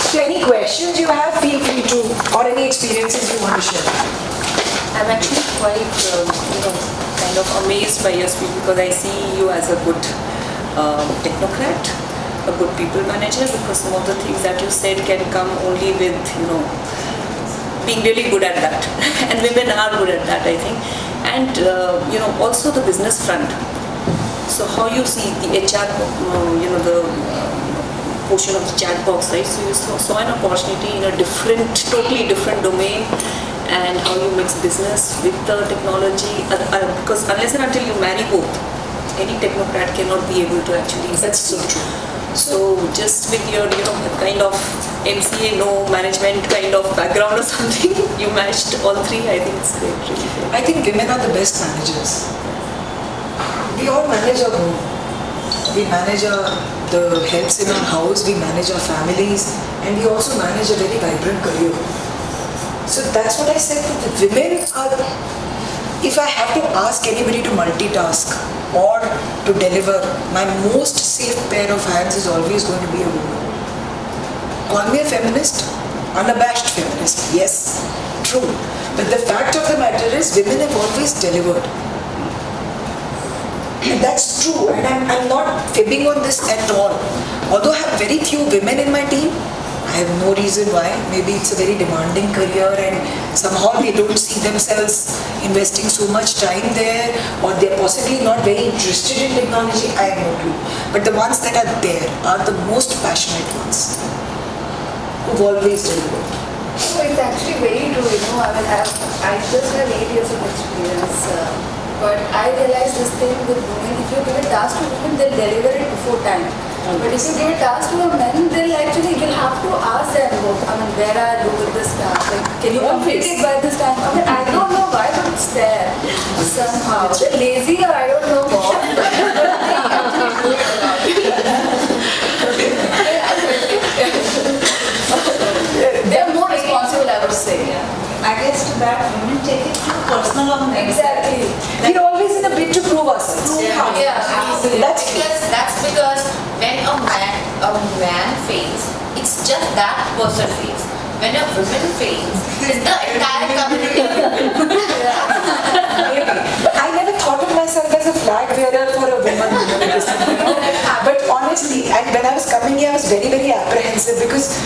So any questions you have, feel free to, or any experiences you want to share. I'm actually quite, kind of amazed by your speech because I see you as a good technocrat, a good people manager, because some of the things that you said can come only with, being really good at that. And women are good at that, I think. And, also the business front. So how you see the HR, the portion of the chat box, right? So you saw an opportunity in a totally different domain, and how you mix business with the technology. Because unless and until you marry both, any technocrat cannot be able to actually. That's so true. So just with your, kind of MCA, no management kind of background or something, you matched all three. I think it's great, really great. I think women are the best managers. We all manage our home. We manage the helps in our house, we manage our families, and we also manage a very vibrant career. So that's what I said, that the women are, if I have to ask anybody to multitask or to deliver, my most safe pair of hands is always going to be a woman. Call me a feminist, unabashed feminist, yes, true. But the fact of the matter is, women have always delivered. And that's true, and I'm not fibbing on this at all. Although I have very few women in my team, I have no reason why. Maybe it's a very demanding career and somehow they don't see themselves investing so much time there, or they're possibly not very interested in technology. I have no clue. But the ones that are there are the most passionate ones who've always delivered. So it's actually very true, I mean, I just have 8 years of experience, but I realized this thing with women, if you give a task to women, they'll deliver it before time. But if you give a task to a man, you'll have to ask them, where are you with this task? Like, can you complete it by this time? I don't know why, but it's there somehow. Lazy or I don't know what. They're more responsible, I would say. I guess to that women take it too personal on themselves. Exactly. We're always in a bid to prove ourselves. Absolutely. That's because when a man fails, it's just that person fails. When a woman fails, it's the entire community. I never thought of myself as a flag bearer for a woman. But honestly, and when I was coming here, I was very, very apprehensive because,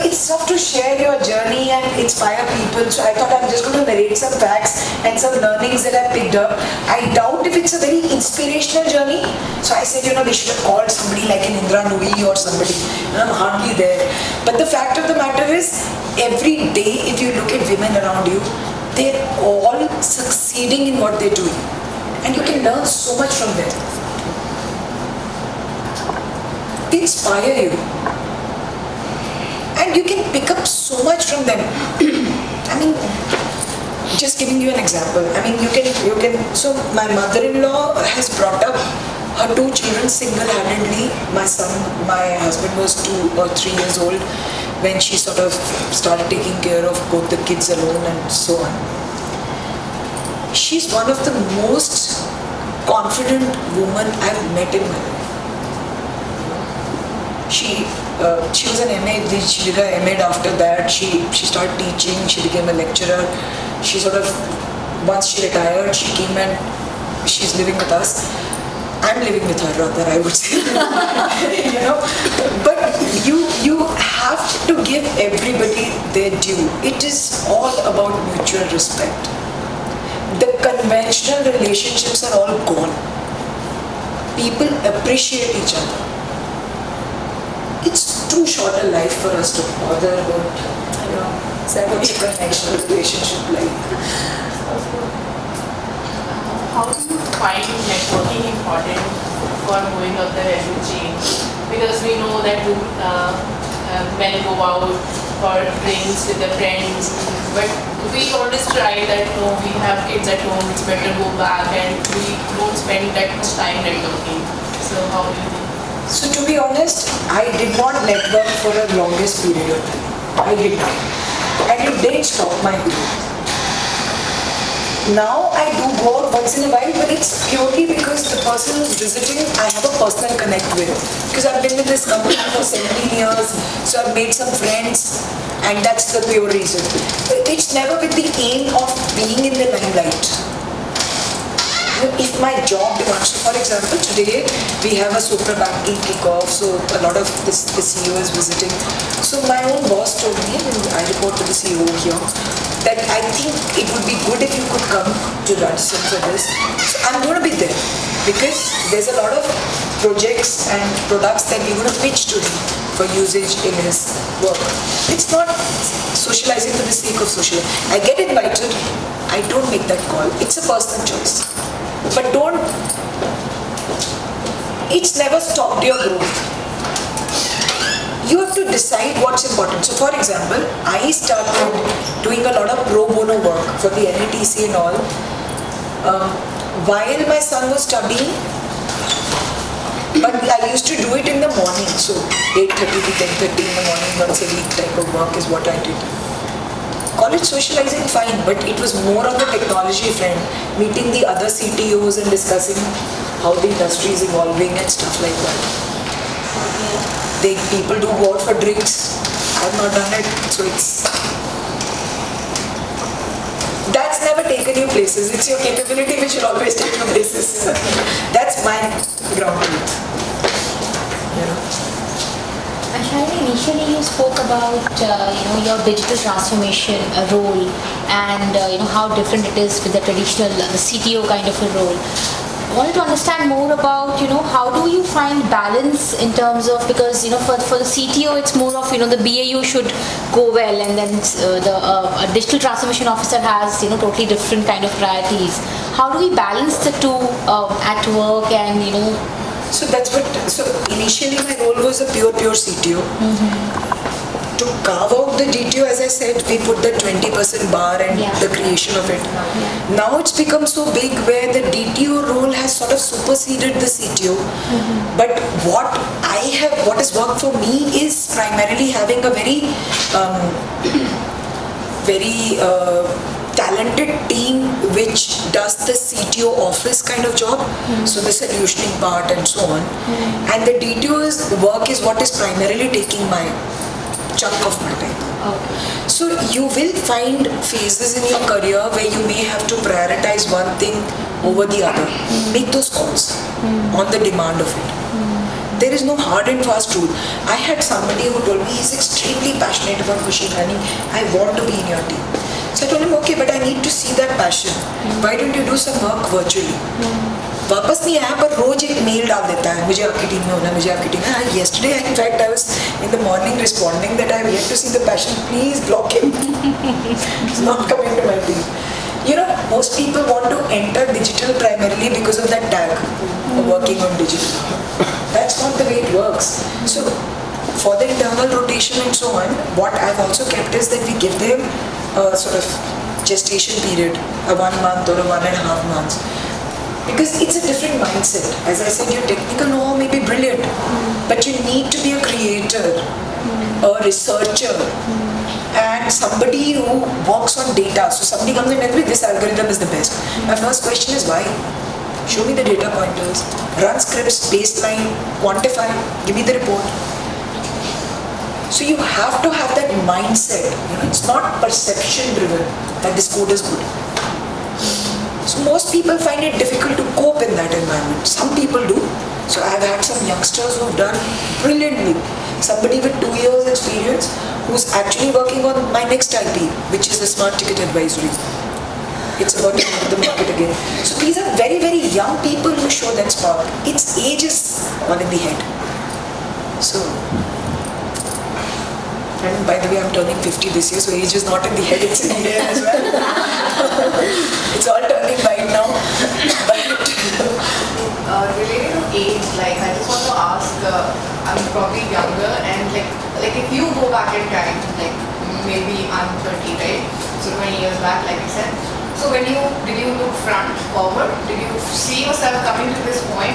it's tough to share your journey and inspire people. So I thought I'm just going to narrate some facts and some learnings that I picked up. I doubt if it's a very inspirational journey. So I said, they should have called somebody like an Indra Nooyi or somebody. And I'm hardly there. But the fact of the matter is, every day, if you look at women around you, they're all succeeding in what they're doing. And you can learn so much from them. They inspire you. And you can pick up so much from them. Just giving you an example. You can, so my mother-in-law has brought up her 2 children single-handedly. My husband was 2 or 3 years old when she sort of started taking care of both the kids alone and so on. She's one of the most confident women I've met in my life. She was an MA, she did her MA after that, she started teaching, she became a lecturer. She sort of, once she retired, she came and she's living with us. I'm living with her rather, I would say. But you have to give everybody their due. It is all about mutual respect. The conventional relationships are all gone. People appreciate each other. It's too short a life for us to bother about, what's a conventional relationship like. How do you find networking important for moving up the value chain? Because we know that men go out for drinks with their friends, but we always try that we have kids at home, it's better go back, and we don't spend that much time networking. So how do you think? So to be honest, I did not network for the longest period of time. I did not. And it didn't stop my growth. Now I do go out once in a while, but it's purely because the person who's visiting, I have a personal connect with. Because I've been with this company for 17 years, so I've made some friends, and that's the pure reason. It's never with the aim of being in the limelight. If my job demands, for example, today we have a super banking kickoff, so a lot of the CEO is visiting. So my own boss told me, and I report to the CEO here, that I think it would be good if you could come to Radisson for this. So I'm going to be there because there's a lot of projects and products that we're going to pitch to him for usage in his work. It's not socializing for the sake of socializing. I get invited, I don't make that call. It's a personal choice. But it's never stopped your growth. You have to decide what's important. So for example, I started doing a lot of pro bono work for the NATC and all. While my son was studying, but I used to do it in the morning. So 8:30 to 10:30 in the morning, once a week type of work is what I did. College socializing, fine, but it was more on the technology front, meeting the other CTOs and discussing how the industry is evolving and stuff like that. People do go out for drinks. I've not done it, so that's has never taken you places. It's your capability which will always take you places. That's my ground truth. You know? And Shalini, initially you spoke about your digital transformation role and how different it is with the traditional the CTO kind of a role. I wanted to understand more about how do you find balance in terms of, because for the CTO it's more of the BAU should go well, and then the digital transformation officer has totally different kind of priorities. How do we balance the two at work and So that's what. So initially my role was a pure CTO. To carve out the DTO, as I said, we put the 20% bar and the creation of it. Now it's become so big where the DTO role has sort of superseded the CTO. But what has worked for me is primarily having a very talented team which does the CTO office kind of job, so the solutioning part and so on. And the DTO's work is what is primarily taking my chunk of my time. So you will find phases in your career where you may have to prioritize one thing over the other. Make those calls on the demand of it. There is no hard and fast rule. I had somebody who told me he's extremely passionate about machine learning. I want to be in your team. So I told him, okay, but I need to see that passion. Why don't you do some work virtually? वापस नहीं आया पर रोज एक mail डाल देता है मुझे आपकी टीम में होना मुझे आपकी टीम में. Yesterday in fact I was in the morning responding that I have yet to see the passion, please block him. He's not coming to my team. Most people want to enter digital primarily because of that tag of working on digital. That's not the way it works. So for the internal rotation and so on, what I've also kept is that we give them a sort of gestation period, a 1 month or a 1.5 months. Because it's a different mindset. As I said, your technical know-how may be brilliant, but you need to be a creator, a researcher, and somebody who works on data. So somebody comes and tells me this algorithm is the best. My first question is why? Show me the data pointers, run scripts, baseline, quantify, give me the report. So you have to have that mindset. It's not perception driven that this code is good. So most people find it difficult to cope in that environment. Some people do. So I've had some youngsters who've done brilliantly. Somebody with 2 years experience who's actually working on my next IP, which is the Smart Ticket Advisory. It's about to enter the market again. So these are very, very young people who show that spark. Its age is all in the head. So, and by the way, I'm turning 50 this year, so age is not in the head, it's in the air as well. It's all turning white now. Related to age, like I just want to ask, I'm probably younger, and like if you go back in time, like maybe I'm 30, right? So 20 years back, like I said. So did you look front, forward? Did you see yourself coming to this point?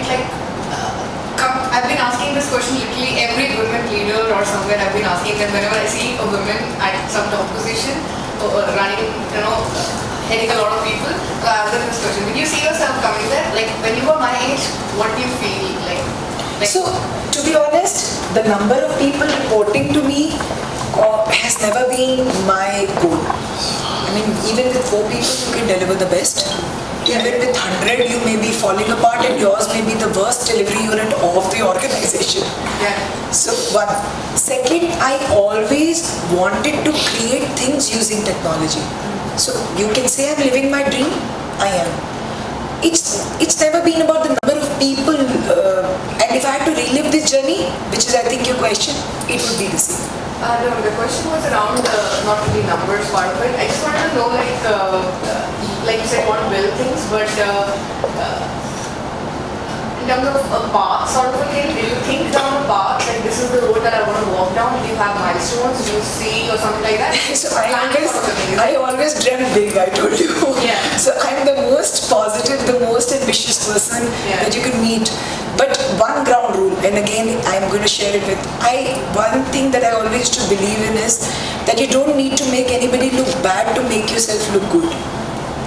I've been asking this question literally every women leader or somewhere I've been asking, and whenever I see a woman at some top position, running, heading a lot of people, I ask them this question. Did you see yourself coming there? Like when you were my age, what do you feel like? So, to be honest, the number of people reporting to me has never been my goal. I mean, even with 4 people, you can deliver the best. Even with 100, you may be falling apart, and yours may be the worst delivery unit of the organization. Yeah. So, one. Second, I always wanted to create things using technology. So, you can say I'm living my dream. I am. It's never been about the number of people, and if I had to relive this journey, which is I think your question, it would be the same. No, the question was around not really numbers part of it. I just wanted to know, like you said, you want to build things, but in terms of a path sort of a thing, do you think down a path, like this is the road that I want to walk down? Do you have milestones? Do you see or something like that? So I always dreamt big, I told you. Yeah. So I'm the most positive, the most ambitious person that you can meet. But one ground rule, and again I'm going to share it with, one thing that I always used to believe in is that you don't need to make anybody look bad to make yourself look good.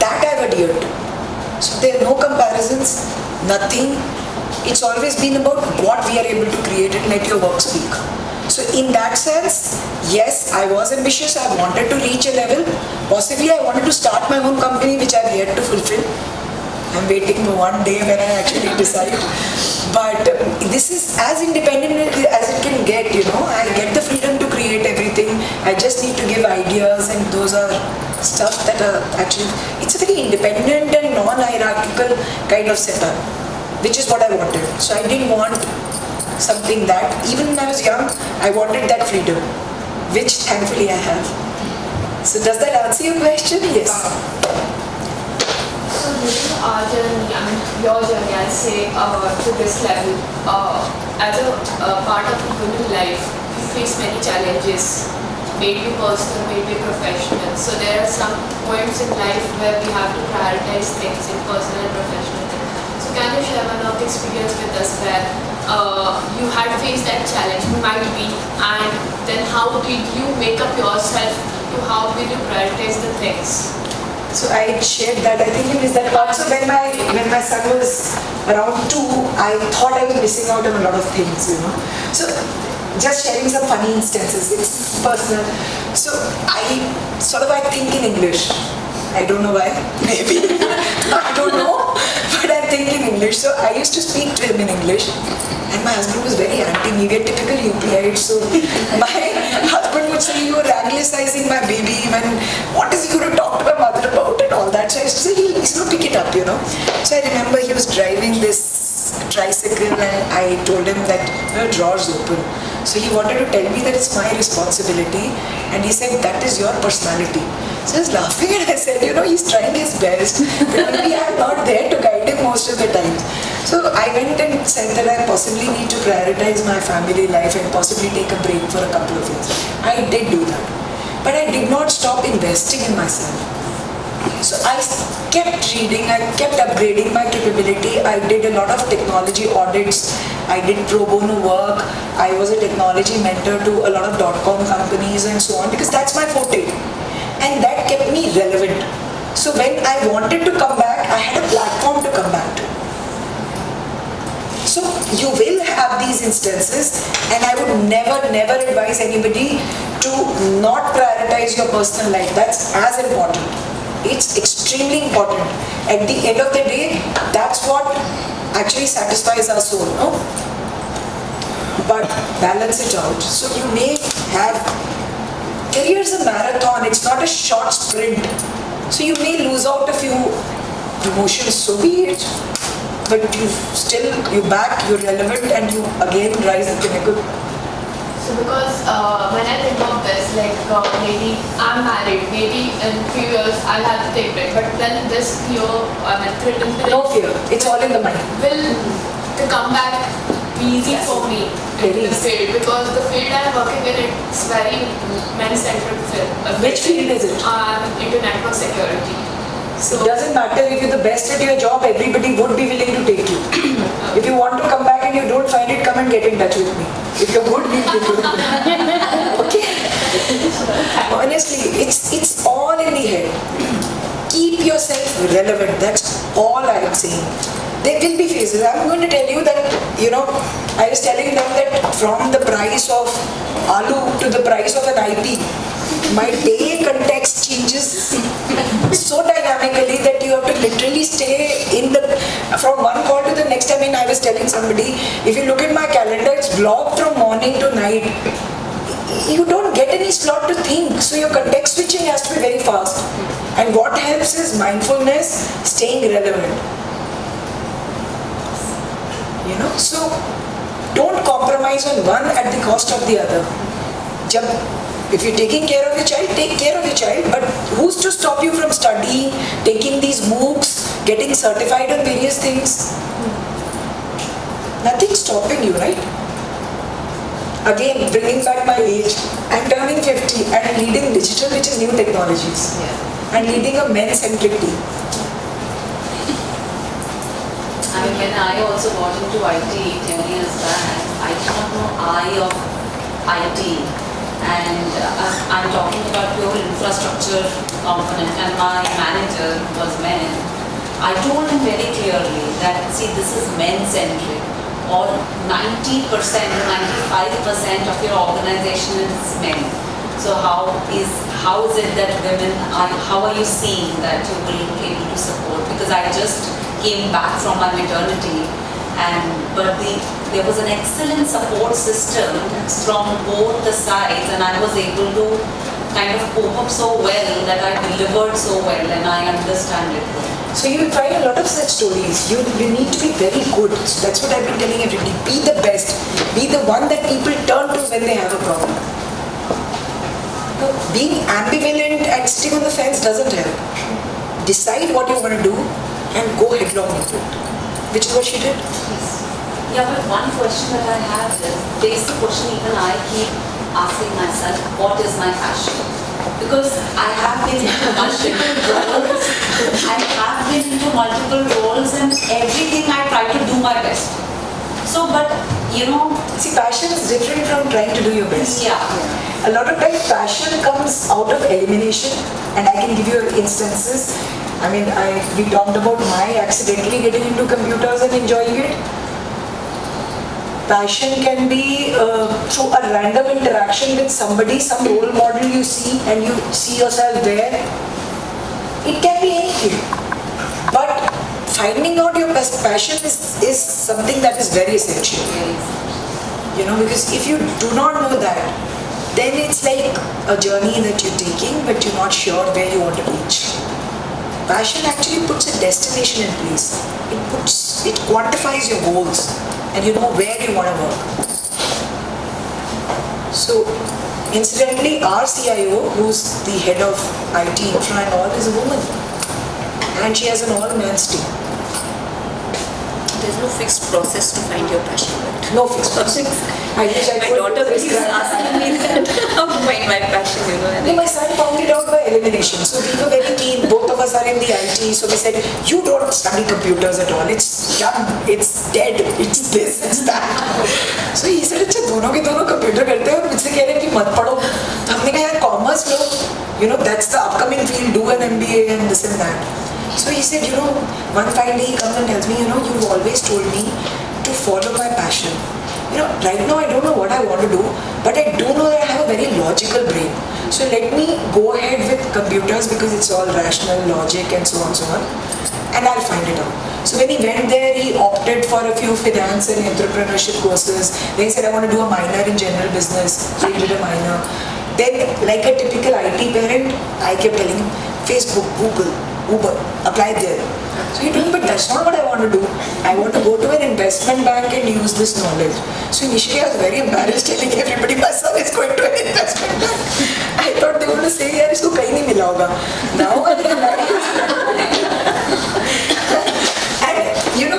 That I've adhered to. So there are no comparisons, nothing. It's always been about what we are able to create and let your work speak. So in that sense, yes, I was ambitious. I wanted to reach a level. Possibly I wanted to start my own company, which I've yet to fulfill. I'm waiting for one day when I actually decide. But this is as independent as it can get, you know. I get the freedom to create everything. I just need to give ideas, and those are stuff that are actually, it's a very independent and non-hierarchical kind of setup, which is what I wanted. So I didn't want something that, even when I was young, I wanted that freedom, which thankfully I have. So does that answer your question? Yes. So during our journey, I mean your journey, I say to this level, as a part of human life, we face many challenges, maybe personal, maybe professional. So there are some points in life where we have to prioritize things in personal and professional things. So can you share one of the experience with us where you had faced that challenge, might be, and then how did you make up yourself to how did you prioritize the things? So I shared that. I think you missed that part. So when my son was around 2, I thought I was missing out on a lot of things, you know. So just sharing some funny instances. It's personal. So I think in English. I don't know why. Maybe. I don't know. But I think in English. So I used to speak to him in English. And my husband was very anti me. We are typical UPites. So my husband would say, you are anglicizing my baby. What is he going to talk to my mother about and all that? So I used to say, he's going to pick it up, you know. So I remember he was driving this tricycle and I told him that the drawer's open. So he wanted to tell me that it's my responsibility. And he said, that is your personality. So I was laughing and I said, you know, he's trying his best. But maybe I'm not there to guide him most of the time. So I went and said that I possibly need to prioritize my family life and possibly take a break for a couple of years. I did do that. But I did not stop investing in myself. So I kept reading, I kept upgrading my capability. I did a lot of technology audits. I did pro bono work. I was a technology mentor to a lot of .com companies and so on because that's my forte. And that kept me relevant. So when I wanted to come back, I had a platform to come back to. So you will have these instances, and I would never advise anybody to not prioritize your personal life. That's as important. It's extremely important. At the end of the day, that's what actually satisfies our soul, no? But balance it out. So you may have, career is a marathon, it's not a short sprint. So you may lose out a few promotions, so be it. But you're back, you're relevant, and you again rise the pinnacle. So because when I think of this, like maybe I'm married, maybe in a few years I'll have to take break, but then this fear, threatened No fear, it's all in the mind. will to come back be easy for me in the field, because the field I'm working in, it's very men-centered field. Which field is it? Into network security. So It doesn't matter if you're the best at your job, everybody would be willing to take you. If you want to come back and you don't find it, come and get in touch with me. If you're good, we'll give you. Okay? Honestly, it's all in the head. Keep yourself relevant. That's all I'm saying. There will be phases. I'm going to tell you that, you know, I was telling them that from the price of aloo to the price of an IP, my day context changes so dynamically that you have to literally stay in from one call to the next. I mean, I was telling somebody, if you look at my calendar, it's blocked from morning to night. You don't get any slot to think, so your context switching has to be very fast. And what helps is mindfulness, staying relevant. You know, so don't compromise on one at the cost of the other. If you're taking care of your child, take care of your child, but who's to stop you from studying, taking these MOOCs, getting certified on various things? Nothing's stopping you, right? Again, bringing back my age, I'm turning 50 and leading digital, which is new technologies, and leading a men-centric team. I mean, when I also got into IT 10 years back, I did not know I of IT. And I'm talking about pure infrastructure component, and my manager was men. I told him very clearly that, see, this is men-centric. Or 90% or 95% of your organization is men. So how is it that women are, how are you seeing that you will be able to support? Because I just came back from my maternity, but there was an excellent support system from both the sides, and I was able to kind of cope up so well that I delivered so well, and I understand it well. So you will find a lot of such stories. You need to be very good. So that's what I've been telling everybody. Be the best. Be the one that people turn to when they have a problem. Being ambivalent and sitting on the fence doesn't help. Decide what you want to do and go headlong into it. Which is what she did. Yeah, but one question that I have is, basic question even I keep asking myself, what is my passion? Because I have been into multiple roles and everything I try to do my best. So, but see, passion is different from trying to do your best. Yeah. A lot of times passion comes out of elimination, and I can give you instances. I mean, we talked about my accidentally getting into computers and enjoying it. Passion can be through a random interaction with somebody, some role model you see and you see yourself there. It can be anything. But finding out your best passion is something that is very essential. Because if you do not know that, then it's like a journey that you're taking, but you're not sure where you want to reach. Passion actually puts a destination in place. It quantifies your goals, and you know where you want to work. So, incidentally, our CIO, who's the head of IT infra and all, is a woman, and she has an all-man's team. There's no fixed process to find your passion, right? No fixed process. I wish I My could daughter is prescribe. asking me that, how to find my passion, No, my son found it out by elimination. So we were very keen. Both of us are in the IT. So we said, you don't study computers at all. It's done. It's dead. It's this. It's that. So he said, अच्छा दोनों के दोनों computer करते हैं और मुझसे कह रहे हैं कि मत पढ़ो. तो हमने कहा यार commerce low. That's the upcoming field. Do an MBA and this and that. So he said, one fine day he comes and tells me, you've always told me to follow my passion. Right now I don't know what I want to do, but I do know that I have a very logical brain. So let me go ahead with computers because it's all rational, logic and so on, and I'll find it out. So when he went there, he opted for a few finance and entrepreneurship courses. Then he said, I want to do a minor in general business. So he did a minor. Then, like a typical IT parent, I kept telling him, Facebook, Google, Uber, apply there. So he told me, but that's not what I want to do. I want to go to an investment bank and use this knowledge. So initially I was very embarrassed telling everybody my son is going to an investment bank. I thought they were going to say, yaar, isko kahin nahi mila hoga. Now I realize. And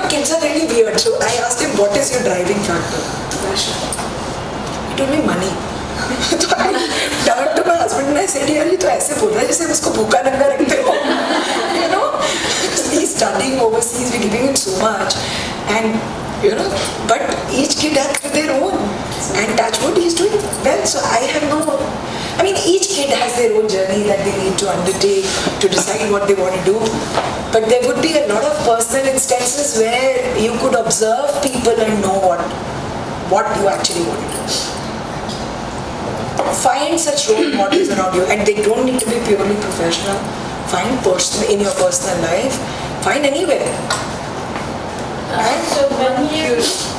kids are really weird. So I asked him, what is your driving factor? He told me money. So I turned to my husband and I said, यार ये तो ऐसे बोल रहा है जैसे उसको भूखा नंगा रखते हो. He's studying overseas, we're giving him so much, and but each kid has their own, and that's what he's doing well. So each kid has their own journey that they need to undertake to decide what they want to do. But there would be a lot of personal instances where you could observe people and know what you actually want to do. Find such role models around you, and they don't need to be purely professional. Find in your personal life, find anywhere. So one curious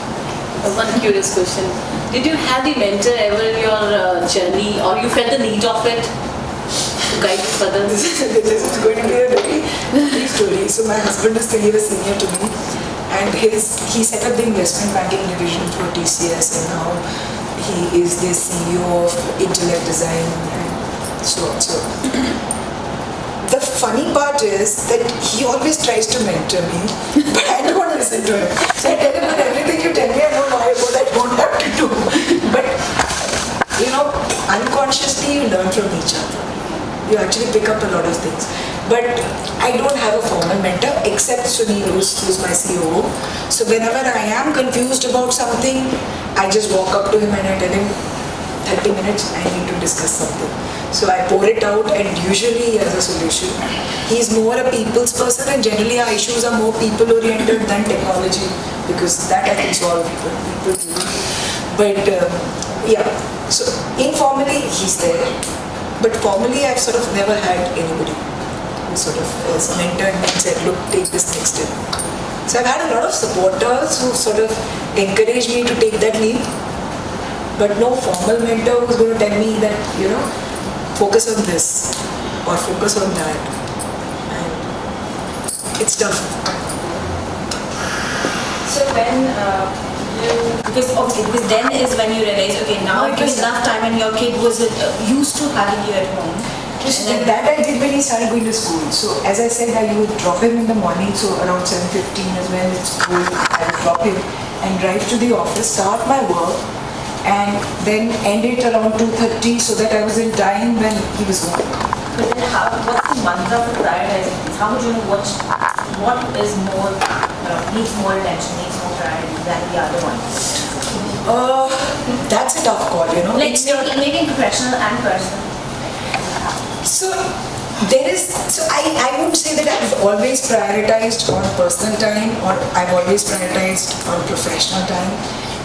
question. Did you have the mentor ever in your journey, or you felt the need of it to guide you further? This is going to be a very funny story. So my husband is 3 years senior to me, and he set up the investment banking division for TCS, and now he is the CEO of Intellect Design and so on. So the funny part is that he always tries to mentor me, but I don't listen to him. So I tell him that everything you tell me, I don't know what I don't have to do. But unconsciously you learn from each other. You actually pick up a lot of things. But I don't have a formal mentor except Sunil, who's my COO. So whenever I am confused about something, I just walk up to him and I tell him, 30 minutes, I need to discuss something. So I pour it out, and usually he has a solution. He's more a people's person, and generally our issues are more people-oriented than technology, because that I can solve people. But so informally he's there. But formally, I've sort of never had anybody who sort of has mentored me and said, look, take this next step. So I've had a lot of supporters who sort of encouraged me to take that leap, but no formal mentor who's going to tell me that, focus on this or focus on that. And it's tough. So when because then is when you realize, okay, now it was enough time and your kid was used to having you at home. And that I did when he started going to school. So as I said, I would drop him in the morning, so around 7:15 is when it's school. I would drop him and drive to the office, start my work, and then end it around 2:30 so that I was in time when he was home. But then what's the mantra for prioritizing things? How would you know what is more, needs more attention, needs more priority than the other one? That's a tough call, Like maybe professional and personal. So I wouldn't say that I've always prioritized on personal time or I've always prioritized on professional time.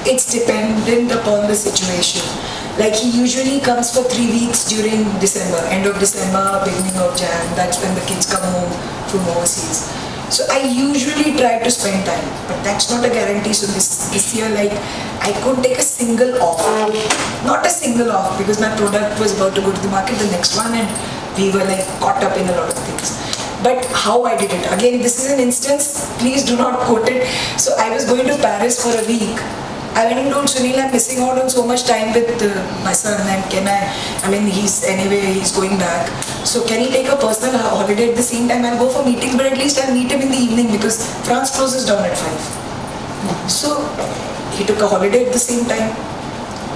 It's dependent upon the situation. Like he usually comes for 3 weeks during December, end of December, beginning of Jan. That's when the kids come home from overseas. So I usually try to spend time, but that's not a guarantee. So this year, like, I couldn't take a single off. Not a single off because my product was about to go to the market, the next one, and we were like caught up in a lot of things. But how I did it, again, this is an instance, please do not quote it. So I was going to Paris for a week. I went and told Sunil, I'm missing out on so much time with my son, and he's going back. So can he take a personal holiday at the same time? I'll go for meetings, but at least I'll meet him in the evening because France closes down at 5. So he took a holiday at the same time.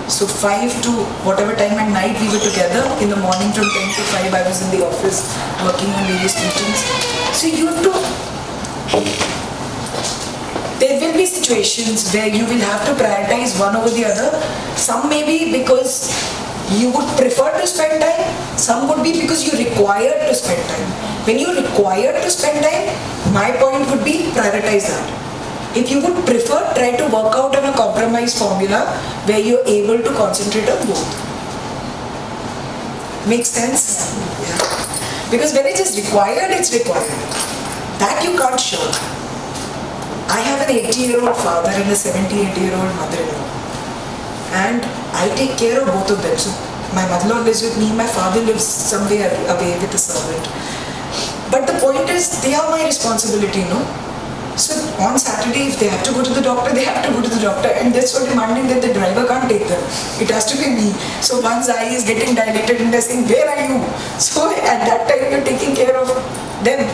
So 5 to whatever time at night we were together. In the morning from 10 to 5 I was in the office working on various meetings. So you have to... There will be situations where you will have to prioritize one over the other. Some may be because you would prefer to spend time. Some would be because you require to spend time. When you require to spend time, my point would be prioritize that. If you would prefer, try to work out on a compromise formula where you're able to concentrate on both. Makes sense? Yeah. Because when it is required, it's required. That you can't show. I have an 80-year-old father and a 78-year-old mother-in-law. And I take care of both of them. So my mother-in-law lives with me, my father lives somewhere away with a servant. But the point is, they are my responsibility, no? So on Saturday, if they have to go to the doctor, they have to go to the doctor. And they're so demanding that the driver can't take them. It has to be me. So one's eye is getting dilated and they're saying, where are you? So at that time, you're taking care of them.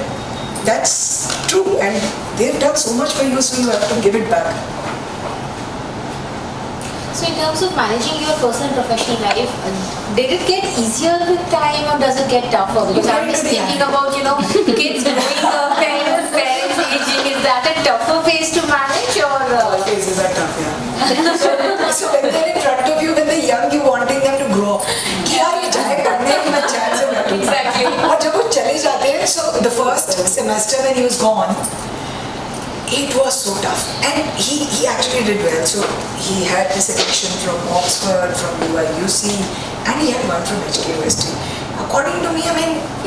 That's true, and they've done so much for you, so you have to give it back. So in terms of managing your personal and professional life, did it get easier with time or does it get tougher? Because I'm just thinking about, kids growing up, parents aging. Is that a tougher phase to manage or? All phases are tough, yeah. So when they're in front of you, when they're young, you wanting them to grow up. Exactly. So the first semester when he was gone, it was so tough. And he actually did well. So he had this selection from Oxford, from UIUC, and he had one from HKUST. According to me,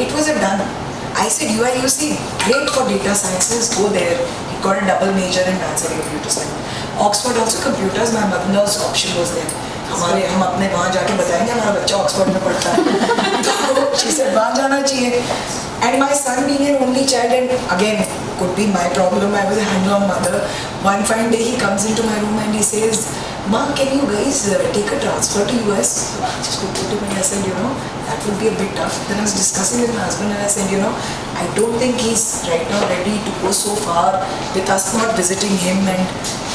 it was a done. I said UIUC, great for data sciences, go there. He got a double major in dance and computer science. Oxford also computers, my mother-in-law's option was there. हम अपने वहाँ जाके बताएंगे हमारा बच्चा Oxford में पढ़ता है तो she said वहाँ जाना चाहिए. And my son being an only child, and again could be my problem, I was a hands-on mother. One fine day he comes into my room and he says, Ma, can you guys take a transfer to US? So I just looked at him and I said, that would be a bit tough. Then I was discussing with my husband and I said, I don't think he's right now ready to go so far with us not visiting him and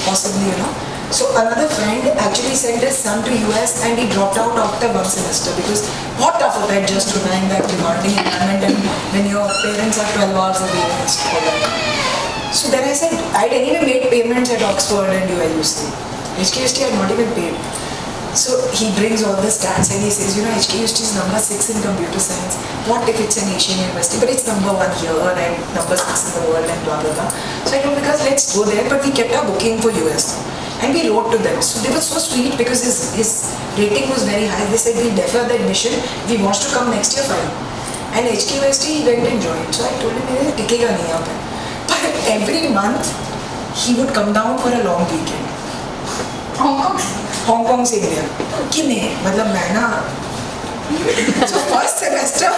possibly, So another friend actually sent his son to US and he dropped out after one semester because what tough of that just denying that demanding environment and when your parents are 12 hours away and all that. So then I said, I'd anyway made payments at Oxford and UIUC. HKUST I had not even paid. So he brings all the stats and he says, HKUST is number 6 in computer science. What if it's an Asian university? But it's number 1 here and number 6 in the world and blah blah blah. So I told because let's go there, but we kept our booking for US. And we wrote to them. So they were so sweet because his rating was very high. They said, we'll defer the admission. If he wants to come next year, fine. And HKUST, he went and joined. So I told him, "Mere tikega nahi yahan pe." But every month, he would come down for a long weekend. Hong Kong से India. कि नहीं, मतलब मैं ना. So first semester,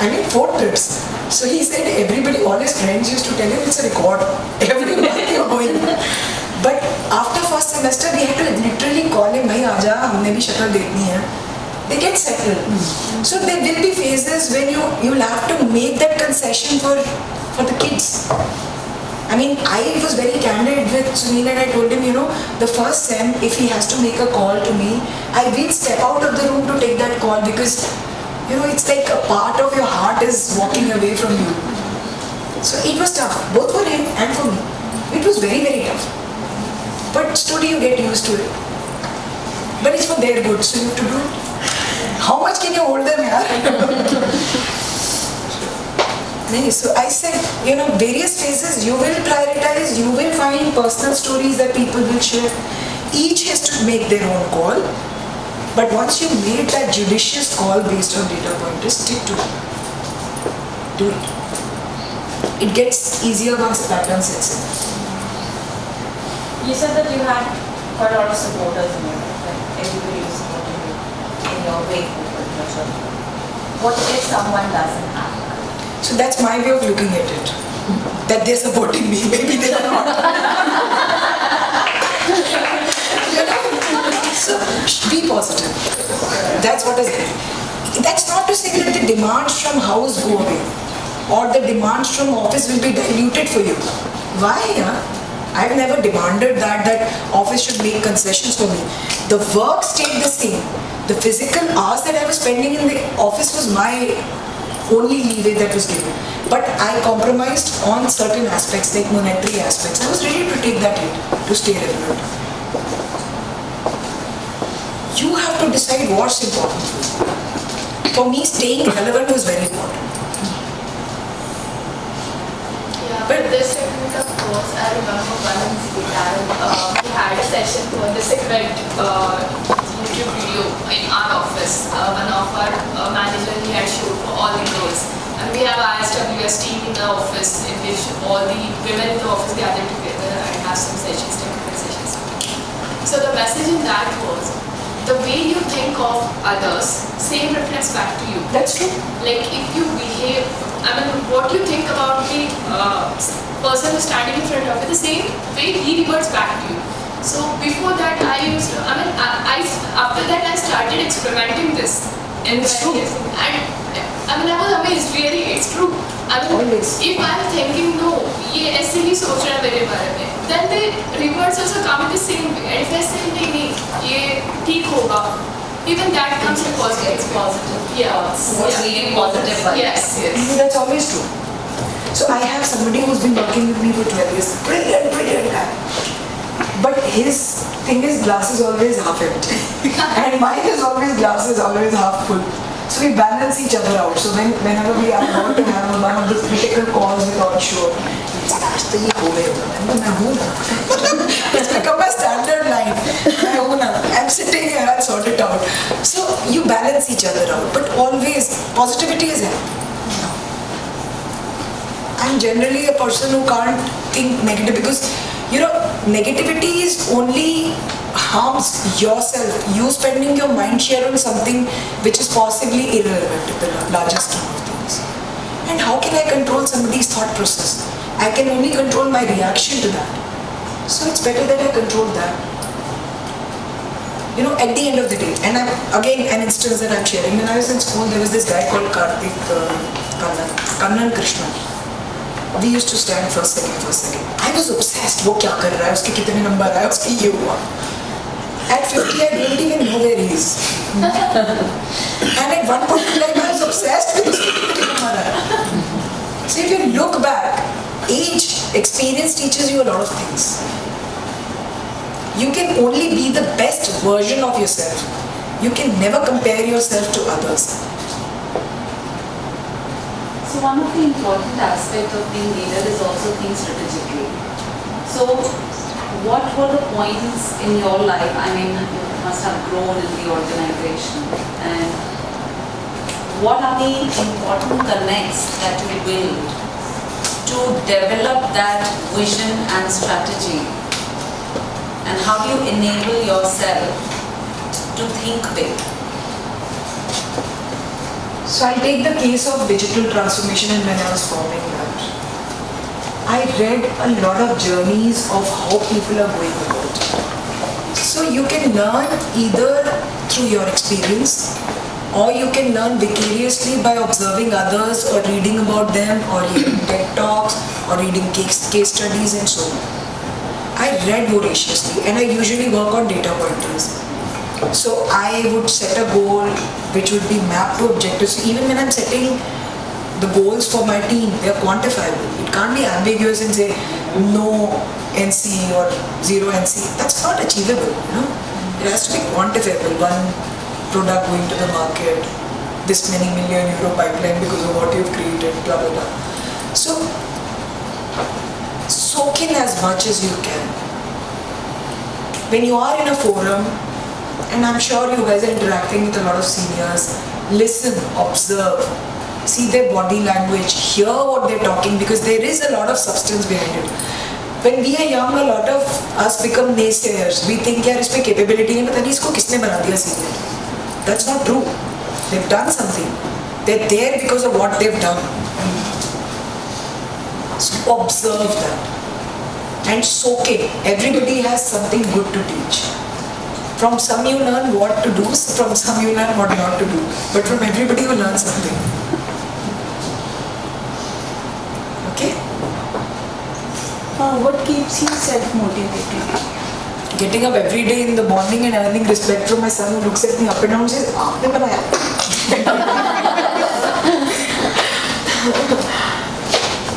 I mean 4 trips. So he said everybody, all his friends used to tell him it's a record. Every month you're going. But after first semester, we had to literally call him, भाई आजा, हमने भी शक्ल देखनी है. They get settled. So there will be phases when you'll have to make that concession for the kids. I mean, I was very candid with Sunil and I told him, the first sem, if he has to make a call to me, I will step out of the room to take that call because, it's like a part of your heart is walking away from you. So it was tough, both for him and for me. It was very, very tough. But slowly you get used to it. But it's for their good, so you have to do it. How much can you hold them, yaar? So I said, various phases, you will prioritize, you will find personal stories that people will share. Each has to make their own call. But once you made that judicious call based on data pointers, stick to it. Do it. It gets easier once the pattern sets in. You said that you had quite a lot of supporters in your life, like everybody was supporting you in your way forward, your journey. What if someone doesn't have that? So that's my way of looking at it. That they're supporting me, maybe they are not. So be positive. That's what is it. That's not to say that the demands from house go away or the demands from office will be diluted for you. Why? I've never demanded that office should make concessions for me. The work stayed the same. The physical hours that I was spending in the office was my only leeway that was given. But I compromised on certain aspects, like monetary aspects. I was ready to take that hit to stay relevant. You have to decide what's important for you. For me, staying relevant was very important. Yeah, but this segment, of course, I remember one incident. We had a session for the segment YouTube video in our office. One of our manager, he had showed for all the girls. And we have ISWS team in the office in which all the women in the office gather together and have some sessions, technical sessions. So the message in that was, the way you think of others, same reflects back to you. That's true. Like if you behave, what you think about the person who's standing in front of you, the same way he reverts back to you. So before that after that I started experimenting this. And it's true. And I was amazed, really, it's true. Always. If I'm thinking, no, ये ऐसे ही सोच रहा है मेरे बारे में, then the rewards also come in the same way. And if I say, नहीं, ये ठीक होगा, even that comes in positive. It's positive. Yeah. What's really positive vibes. Yes. That's always true. So I have somebody who's been working with me for 12 years. Brilliant guy. But his thing is glass is always half empty. And mine is always glass is always half full. So we balance each other out. So whenever we are about to have one of the critical calls with onshore, it's like, आज तो ये हो गए होगा, मैं हूँ ना. It's become my standard line. मैं हूँ ना. I'm sitting here, I'll sort it out. So you balance each other out. But always, positivity is there. I'm generally a person who can't think negative because, negativity is only harms yourself. You spending your mind share on something which is possibly irrelevant in the larger scheme of things. And how can I control somebody's thought process? I can only control my reaction to that. So it's better that I control that. At the end of the day, and again an instance that I'm sharing. When I was in school, there was this guy called Karthik Kannan Krishnan. We used to stand first, second. I was obsessed. वो क्या कर रहा है? उसके कितने number आए? उसके ये हुआ. At 50, I didn't even know where he is. And at one point in time, I was obsessed with उसके कितने नंबर आए. So if you look back, age, experience teaches you a lot of things. You can only be the best version of yourself. You can never compare yourself to others. So one of the important aspects of being leader is also thinking strategically. So what were the points in your life? I mean, you must have grown in the organization, and what are the important connects that you build to develop that vision and strategy? And how do you enable yourself to think big? So I'll take the case of digital transformation, and when I was forming that, I read a lot of journeys of how people are going about it. So you can learn either through your experience, or you can learn vicariously by observing others or reading about them or hearing TED Talks or reading case studies and so on. I read voraciously and I usually work on data pointers. So I would set a goal which would be mapped to objectives. So even when I'm setting the goals for my team, they are quantifiable. It can't be ambiguous and say no NC or zero NC. That's not achievable, you know. It has to be quantifiable. One product going to the market, this many million euro pipeline because of what you've created, blah blah blah. So soak in as much as you can. When you are in a forum, and I'm sure you guys are interacting with a lot of seniors, listen, observe, see their body language, hear what they're talking, because there is a lot of substance behind it. When we are young, a lot of us become naysayers. We think यार इसमें capability नहीं, पता नहीं इसको किसने बना दिया senior. That's not true. They've done something. They're there because of what they've done. So observe that and soak it. Everybody has something good to teach. From some you learn what to do, from some you learn what not to do. But from everybody you learn something. Okay? What keeps you self-motivated? Getting up every day in the morning and earning respect from my son who looks at me up and down and says, "Aapne banaya."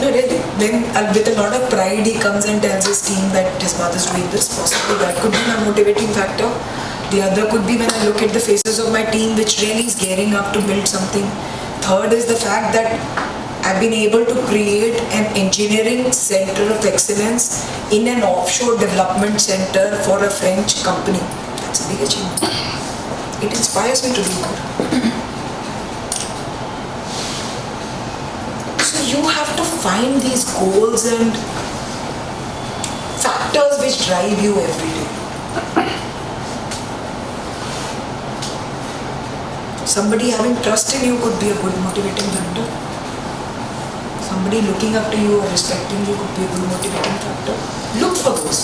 No, really. Then with a lot of pride he comes and tells his team that his mother's doing this. Possibly that could be my motivating factor. The other could be when I look at the faces of my team which really is gearing up to build something. Third is the fact that I've been able to create an engineering center of excellence in an offshore development center for a French company. That's a big achievement. It inspires me to do good. So you have to find these goals and factors which drive you every day. Somebody having trust in you could be a good motivating factor. Somebody looking up to you or respecting you could be a good motivating factor. Look for those.